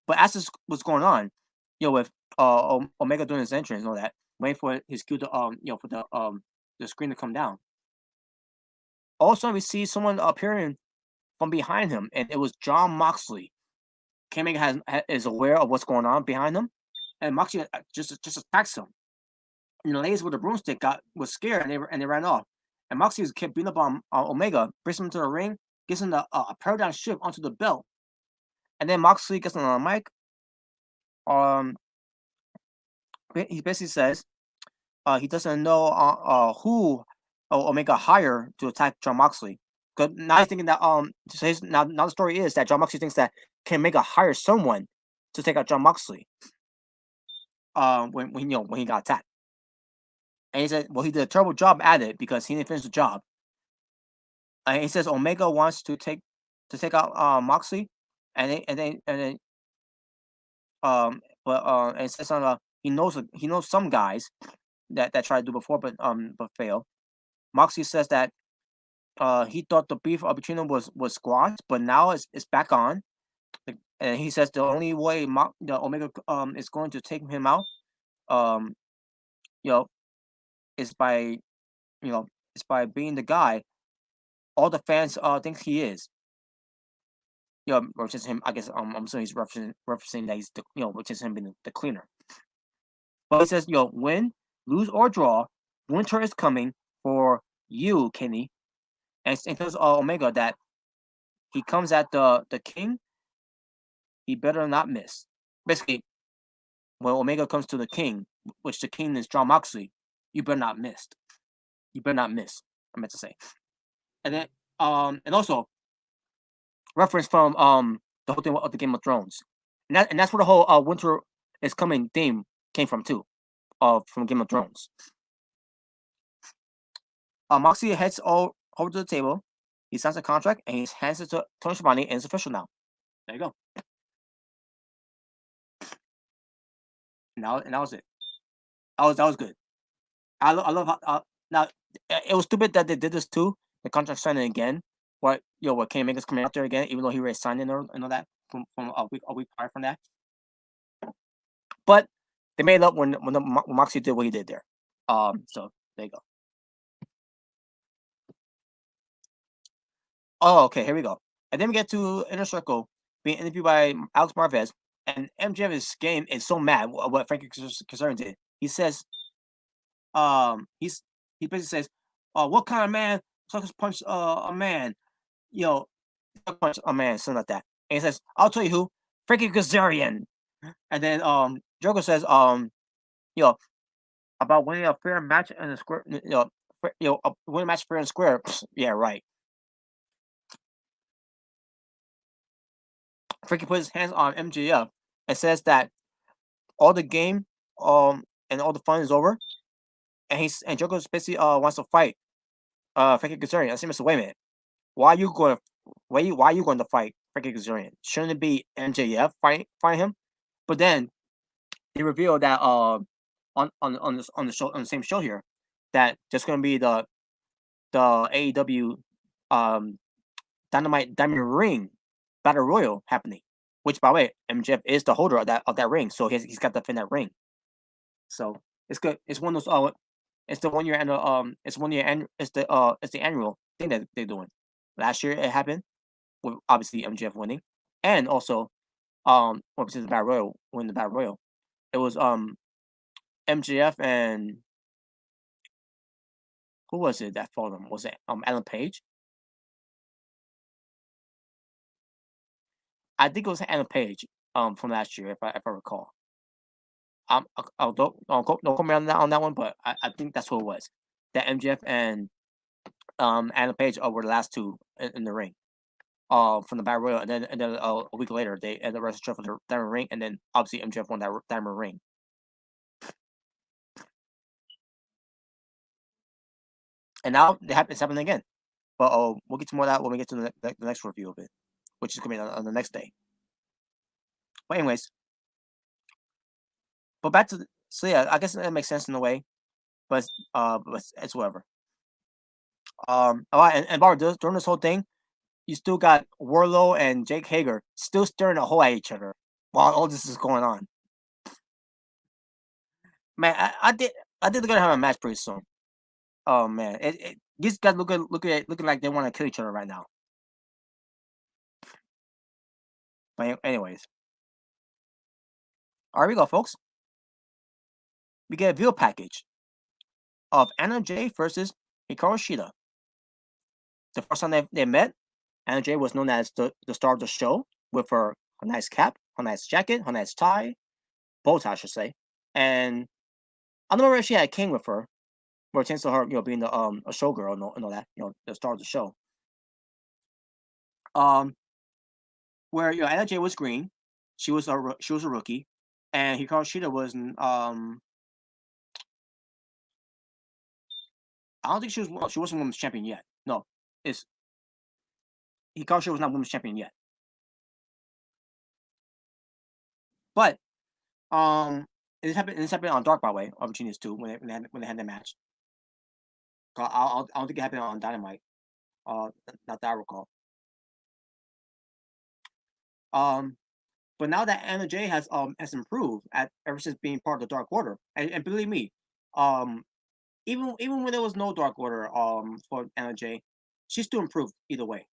But as this was going on, with Omega doing his entrance and all that, waiting for his cue to for the screen to come down. All of a sudden, we see someone appearing from behind him, and it was Jon Moxley. Kenny Omega is aware of what's going on behind him, and Moxley just attacks him. And the ladies with the broomstick was scared, and they ran off. And Moxley kept beating up on Omega, brings him to the ring, gives him a paradigm shift onto the belt, and then Moxley gets on the mic. He basically says he doesn't know who Omega hired to attack Jon Moxley. Because now he's thinking that now the story is that Jon Moxley thinks that Kenny Omega hired someone to take out Jon Moxley. When he got attacked, and he said, well, he did a terrible job at it because he didn't finish the job. And he says Omega wants to take out Moxley, and it says he knows some guys that tried to do before but failed. Moxley says that he thought the beef between them was squashed, but now it's back on. And he says the only way Omega is going to take him out, is by being the guy all the fans think he is. Or just him. I guess I'm assuming he's referencing that he's which is him being the cleaner. But he says, win, lose or draw, winter is coming for you, Kenny. And tells Omega that he comes at the king, he better not miss. Basically, when Omega comes to the king, which the king is Jon Moxley, you better not miss. You better not miss. I meant to say. And then and also reference from the whole thing of the Game of Thrones. And that's where the whole winter is coming theme came from too. From Game of Thrones. Moxley heads over to the table. He signs a contract and he hands it to Tony Schiavone, and it's official now. There you go. And that was it. That was good. I love how now it was stupid that they did this too. The contract signing again. What Kenny Omega's coming out there again, even though he already signed in and all that from a week prior from that. But they made it up when Moxley did what he did there. So there you go. Oh, okay, here we go. And then we get to Inner Circle being interviewed by Alex Marvez, and MJF's game is so mad what Frankie Kazarian did. He says, he basically says, what kind of man suckers punch a man? Punch a man, something like that. And he says, I'll tell you who, Frankie Kazarian. And then Joker says, about winning a fair match in the square, winning a match fair and square. Yeah, right. Frankie put his hands on MJF and says that all the game and all the fun is over, and Jericho basically wants to fight Frankie Kazarian. I said, Mr. Wait a minute, why are you going to fight Frankie Kazarian? Shouldn't it be MJF fight him? But then they revealed that on the show, on the same show here, that there's going to be the AEW Dynamite Diamond Ring Battle Royal happening. Which, by the way, MJF is the holder of that ring, so he's got to defend that ring. So it's good. It's one of those. It's the 1 year annual. It's 1 year and it's the annual thing that they're doing. Last year it happened with obviously MJF winning, and also obviously the Battle Royal winning the Battle Royal. It was MJF and who was it that fought him? Was it Alan Page? I think it was Alan Page from last year if I recall. Don't quote me on that one, but I think that's who it was. That MJF and Alan Page were the last two in the ring. From the Battle Royal, and then a week later they ended the wrestle for the Diamond Ring, and then obviously MJF won that Diamond Ring. And now it's happening again. But we'll get to more of that when we get to the next review of it, which is coming on the next day. But anyways, but back to so yeah, I guess that makes sense in a way, but it's whatever. And Barbara, during this whole thing, you still got Wardlow and Jake Hager still staring a hole at each other while all this is going on. Man, I did they're gonna have a match pretty soon. Oh man, these guys looking like they want to kill each other right now. But anyways, all right, we go, folks. We get a video package of Anna Jay versus Hikaru Shida. The first time they met, Anna Jay was known as the star of the show with her nice cap, her nice jacket, her nice tie, bow tie, I should say. And I don't remember if she had a king with her, where it tends to her, being the a showgirl and all that, the star of the show. Where Anna Jay was green, she was a rookie, and Hikaru Shida was I don't think she wasn't women's champion yet. No, Hikaru Shida was not women's champion yet. But it happened on Dark, by the way, of Genius 2 when they had the match. I don't think it happened on Dynamite. Not that I recall. But now that Anna Jay has improved ever since being part of the Dark Order, and believe me, even when there was no Dark Order for Anna Jay, she still improved either way.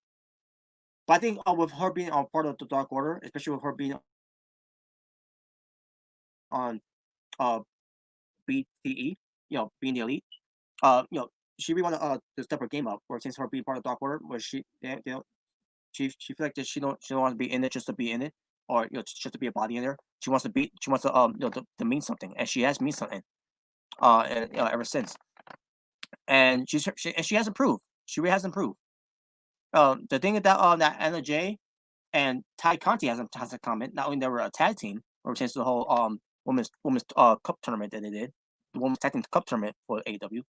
But I think with her being part of the Dark Order, especially with her being on BTE, being the elite, she really wanted to step her game up. Or since her being part of Dark Order, where she feel like that she don't want to be in it just to be in it, or just to be a body in there. She wants to to mean something, and she has mean something. Ever since, and she has improved. She really has improved. The thing is that Anna Jay and Ty Conti has a comment. Not only they were a tag team, or since the whole women's cup tournament that they did, the women's tag team cup tournament for AEW.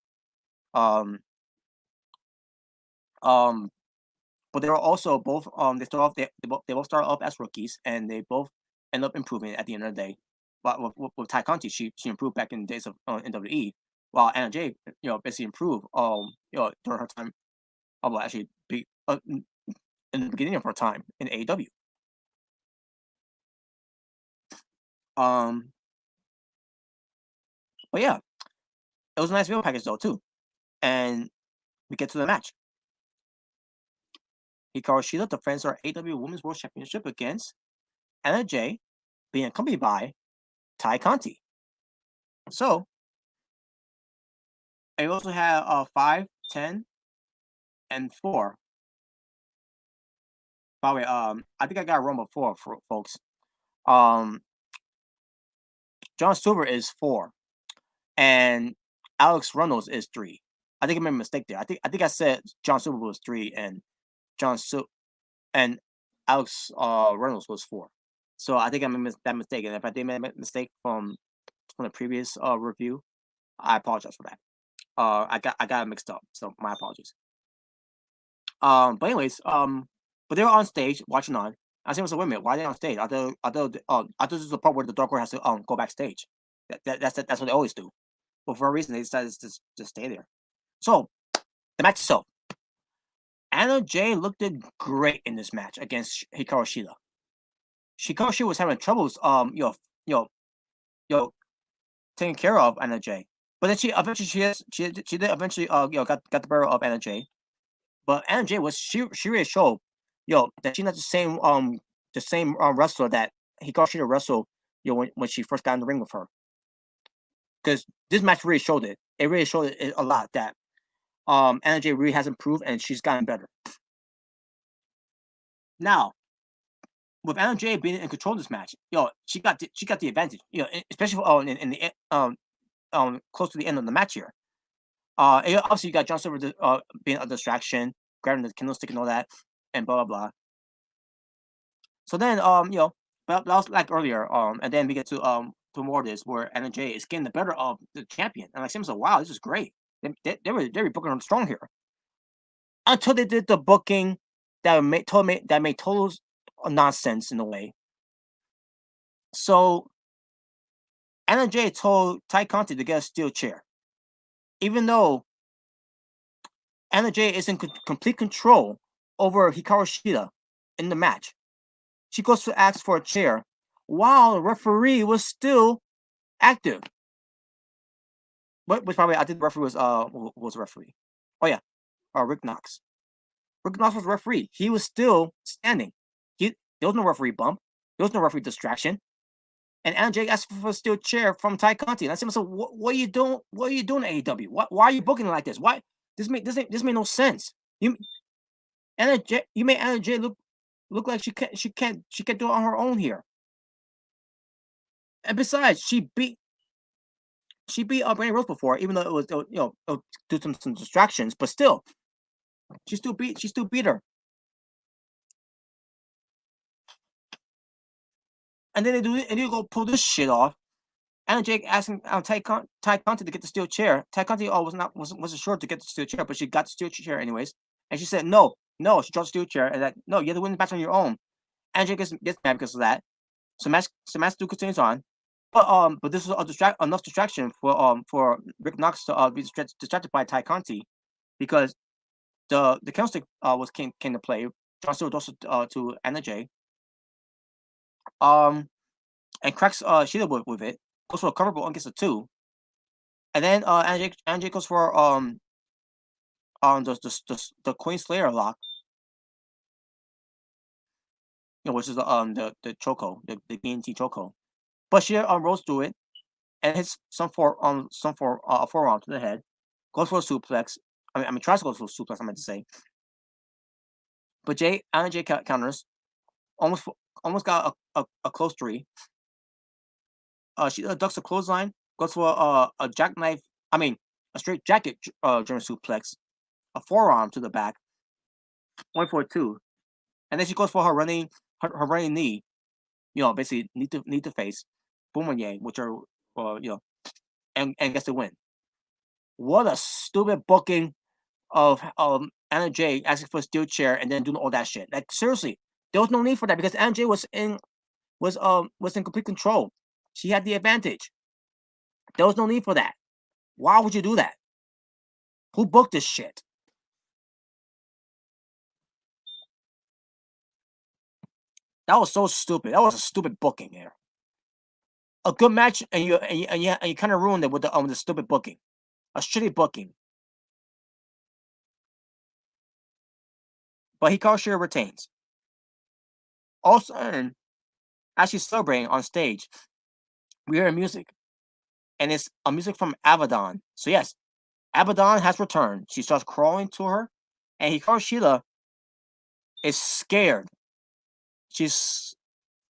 But they were also both they both started off as rookies, and they both end up improving at the end of the day. But with Ty Conti, she improved back in the days of NWE, while Anna Jay basically improved during her time. Well, actually, in the beginning of her time in AEW. But yeah, it was a nice video package though too, and we get to the match. Hikaru Shida defends her AEW Women's World Championship against Anna Jay, being accompanied by Ty Conti. So, I also have 5, 10, and 4. By the way, I think I got wrong before, folks. John Silver is 4, and Alex Reynolds is 3. I think I made a mistake there. I think I said John Silver was 3, and and Alex Reynolds was 4. So I think I made that mistake, and if I did make a mistake from the previous review, I apologize for that. I got it mixed up, so my apologies. But anyways, but they were on stage watching on. I said, "Wait a minute, why are they on stage? I thought this is the part where the Dark Order has to go backstage. That's what they always do. But for a reason, they decided to just stay there. So the match itself, Anna Jay looked great in this match against Hikaru Shida. Hikaru Shida was having troubles, you know, taking care of Anna Jay. But then she did eventually got the better of Anna Jay. But Anna Jay she really showed that she's not the same wrestler that Hikaru Shida wrestled when she first got in the ring with her. Because this match really showed it. It really showed it a lot that Anna Jay really has improved and she's gotten better. Now, with Anna Jay being in control of this match, she got the advantage. Especially in the close to the end of the match here. Obviously you got John Silver being a distraction, grabbing the candlestick and all that, and blah blah blah. So then but that was like earlier, and then we get to more of this where Anna Jay is getting the better of the champion, and like Sim said, wow, this is great. They were booking her strong here. Until they did the booking that made total nonsense in a way. So Anna Jay told Ty Conti to get a steel chair, even though Anna Jay is in complete control over Hikaru Shida in the match. She goes to ask for a chair while the referee was still active. Which probably I think the referee was referee. Oh yeah, Rick Knox. Rick Knox was referee. He was still standing. There was no referee bump. There was no referee distraction. And Anna Jay asked for a steel chair from Ty Conti. And I said, "So what are you doing? What are you doing at AEW? Why are you booking it like this? Why this made no sense? You made Anna Jay look like she can't do it on her own here. And besides, she beat Brandy Rose before, even though it was due to some distractions, but still, she still beat her. And then they go pull this shit off. Anna Jay asking Ty Conti to get the steel chair. Ty Conti wasn't sure to get the steel chair, but she got the steel chair anyways. And she said no. She dropped the steel chair and that no, you have to win the match on your own. Anna Jay gets mad because of that. So match still continues on. But this was enough distraction for Rick Knox to be distracted by Ty Conti, because the candlestick came to play. John Silver also to Anna Jay. And cracks Shida with it. Goes for a cover ball and gets a 2. And then Anna Jay goes for the Queen Slayer lock. Which is the choco, the BNT choco. But she rolls through it and hits some forearm to the head. Goes for a suplex. I mean tries to go for a suplex, I meant to say. But Anna Jay counters. Almost got a close 3. She ducks a clothesline. Goes for a jackknife. I mean a straight jacket German suplex. A forearm to the back. 1 for 2. And then she goes for her running knee. Basically knee to face. Boom and yang, which are and gets the win. What a stupid booking of Anna Jay asking for a steel chair and then doing all that shit. Like seriously, there was no need for that because Anna Jay was in complete control. She had the advantage. There was no need for that. Why would you do that? Who booked this shit? That was so stupid. That was a stupid booking there. A good match and you kind of ruined it with the stupid booking. A shitty booking. But Hikaru Shida retains. Also, as she's celebrating on stage, we hear music. And it's a music from Abaddon. So yes, Abaddon has returned. She starts crawling to her. And Hikaru Shida is scared. She's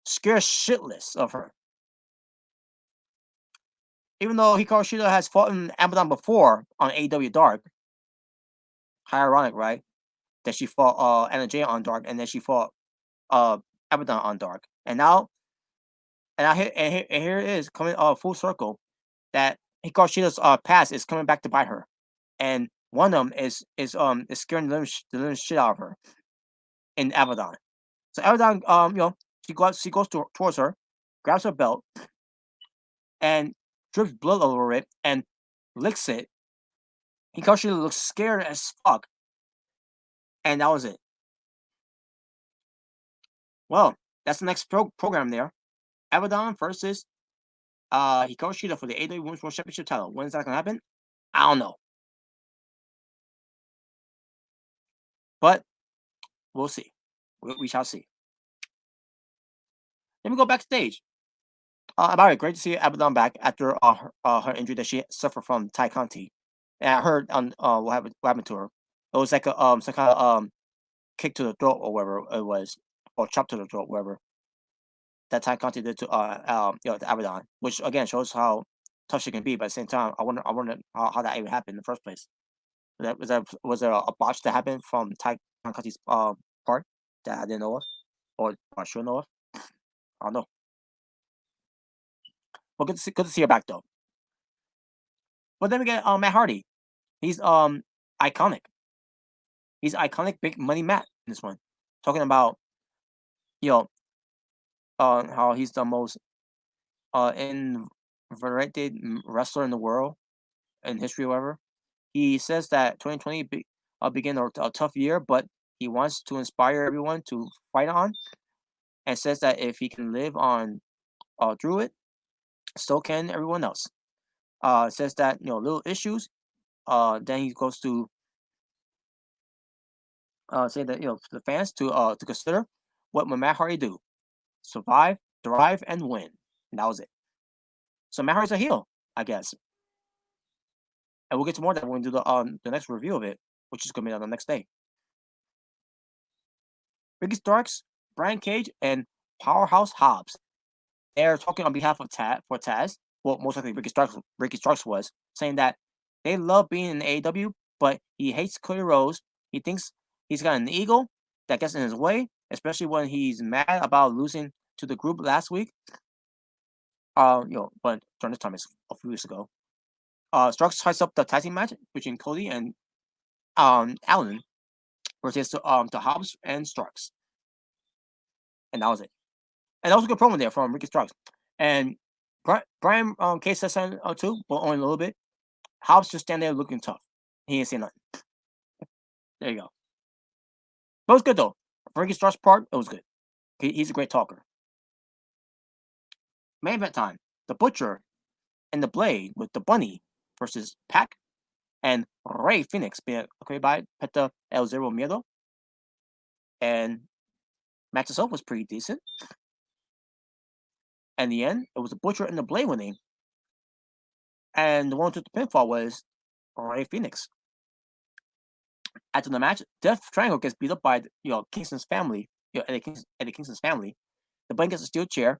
scared shitless of her. Even though Hikaru Shida has fought in Abaddon before on AEW Dark. How ironic, right? That she fought Anna Jay on Dark and then she fought Abaddon on Dark. And now And here it is coming full circle that Hikaru Shida's past is coming back to bite her, and one of them is scaring the living shit out of her in Abaddon. So Abaddon she goes towards her, grabs her belt, and drips blood all over it and licks it. Hikaru Shida looks scared as fuck, and that was it. Well, that's the next program there. Abaddon versus Hikaru Shida for the AEW Women's World Championship title. When is that gonna happen? I don't know, but we'll see. We shall see. Let me go backstage. By the way, great to see Abaddon back after her injury that she suffered from Tai Conti. And I heard on what happened to her. It was like a some kind of kick to the throat or whatever it was, or chop to the throat, whatever that Tai Conti did to to Abaddon, which again shows how tough she can be. But at the same time, I wonder how that even happened in the first place. Was there a botch that happened from Tai Conti's part that I didn't know of, or I should know of? I don't know. But good to see her back though. But then we get Matt Hardy. He's iconic. He's iconic big money Matt in this one. Talking about how he's the most inverted wrestler in the world in history, whatever. He says that 2020 began a tough year, but he wants to inspire everyone to fight on, and says that if he can live on through it, so can everyone else. Says that little issues. Then he goes to say that the fans to consider what will Matt Hardy do: survive, thrive, and win. And that was it. So Matt Hardy's a heel, I guess. And we'll get to more of that when we do the next review of it, which is gonna be on the next day. Ricky Starks, Brian Cage, and Powerhouse Hobbs. They're talking on behalf of Taz. Well, most likely Ricky Starks was saying that they love being in AEW, but he hates Cody Rhodes. He thinks he's got an ego that gets in his way, especially when he's mad about losing to the group last week. But during this time, it's a few weeks ago. Starks tries up the tag team match between Cody and Allen versus to Hobbs and Starks, and that was it. And that was a good promo there from Ricky Starks. And Brian Cage said something too, but only a little bit. Hobbs just stand there looking tough. He ain't saying nothing. There you go. But it was good though. For Ricky Starks' part, it was good. He's a great talker. Main event time: The Butcher and the Blade with the Bunny versus Pac and Rey Fenix being acquired by Penta El Zero Miedo. And match itself was pretty decent. And in the end, it was the Butcher and the Blade winning. And the one who took the pinfall was Rey Fenix. After the match, Death Triangle gets beat up by Kingston's family, Eddie Kingston's family. The Bunny gets a steel chair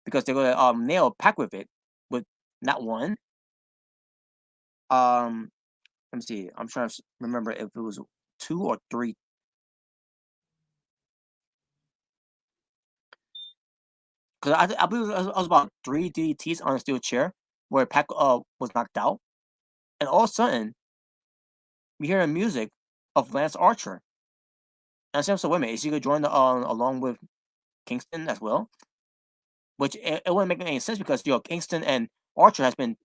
because they're gonna nail Pac with it, with not one. Let me see. I'm trying to remember if it was 2 or 3. Because I believe it was about 3 DDTs on a steel chair where Pac was knocked out, and all of a sudden we hear the music of Lance Archer. And I said, so wait a minute, is he gonna join along with Kingston as well? Which it wouldn't make any sense because Kingston and Archer has been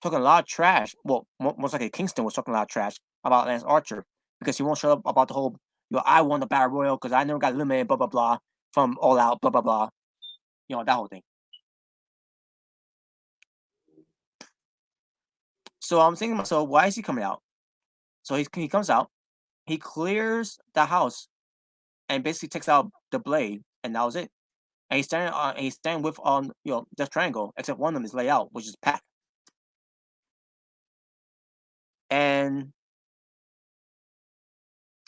talking a lot of trash. Well, most likely Kingston was talking a lot of trash about Lance Archer because he won't shut up about the whole I won the Battle Royal because I never got eliminated, blah blah blah, from All Out, blah blah blah. That whole thing. So I'm thinking to myself, why is he coming out? So he comes out, he clears the house, and basically takes out the Blade, and that was it. And he's standing with Death Triangle, except one of them is laid out, which is Pac. And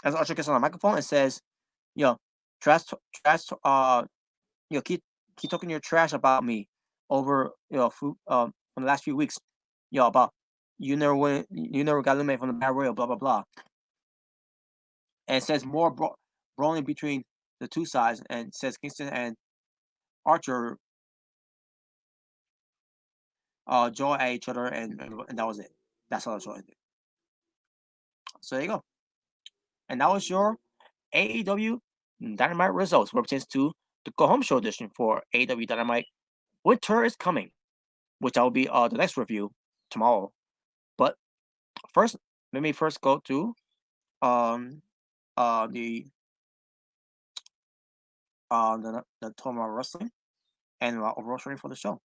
as Archer gets on the microphone and says, trash, keep talking your trash about me over from the last few weeks, about you never got eliminated from the Battle Royal, blah blah blah. And it says more brawling between the two sides, and says Kingston and Archer jaw at each other, and that was it. That's how the show ended. So there you go. And that was your AEW Dynamite results pertains to the Go Home Show edition for AEW Dynamite. Winter is coming, which I will be the next review tomorrow. But first, let me first go to the Toma Wrestling and overall story for the show.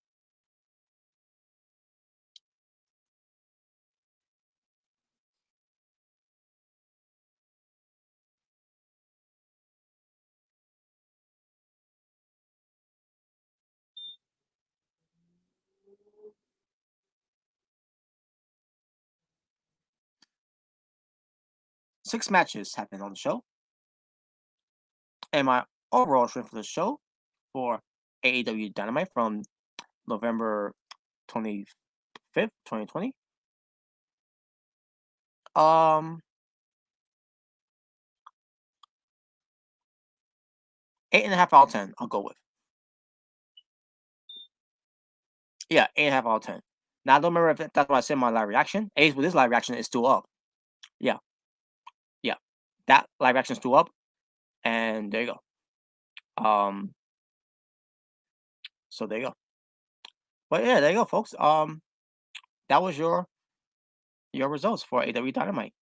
Six matches happened on the show. And my overall stream for the show for AEW Dynamite from November 25th, 2020. 8.5 out of 10, I'll go with. Yeah, 8.5 out of 10. Now, I don't remember if that's what I said in my live reaction. With this live reaction, is still up. Yeah. That live reaction is still up. And there you go. So there you go. But yeah, there you go, folks. That was your results for AEW Dynamite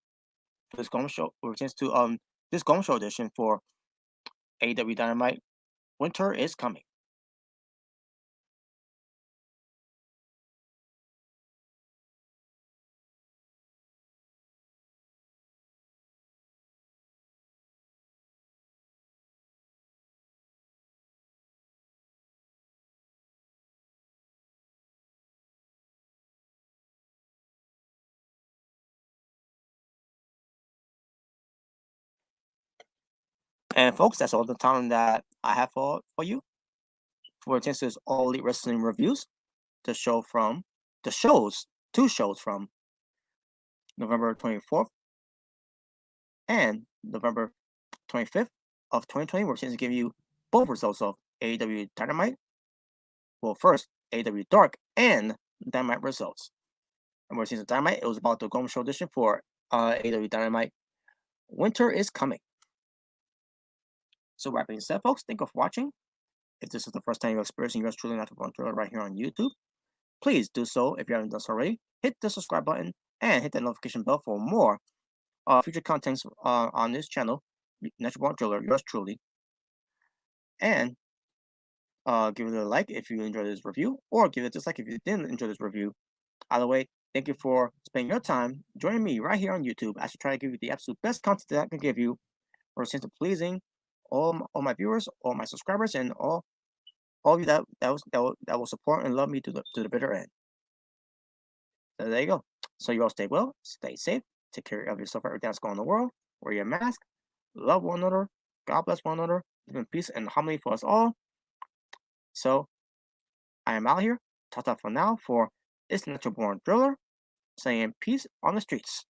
for this Gong Show. We're chance to this Gong Show edition for AEW Dynamite. Winter is coming. And folks, that's all the time that I have for you for Tinster's All Elite Wrestling Reviews. Two shows from November 24th and November 25th of 2020. We're going to give you both results of AEW Dynamite. Well, first, AEW Dark and Dynamite results. And we're seeing Dynamite. It was about the Gong Show edition for AEW Dynamite. Winter is coming. So, that being said, folks, thank you for watching. If this is the first time you're experiencing yours truly Natural Born Thriller right here on YouTube, please do so if you haven't done so already. Hit the subscribe button and hit that notification bell for more future contents on this channel, Natural Born Thriller, yours truly. And give it a like if you enjoyed this review, or give it a dislike if you didn't enjoy this review. Either way, thank you for spending your time joining me right here on YouTube as I try to give you the absolute best content that I can give you for a sense of pleasing all my viewers, all my subscribers, and all of you that will support and love me to the bitter end. So there you go. So you all stay well, stay safe, take care of yourself, everything that's going on in the world, wear your mask, love one another, God bless one another, live in peace and harmony for us all. So I am out here. Ta-ta for now for It's Natural Born Thriller, saying peace on the streets.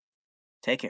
Take care.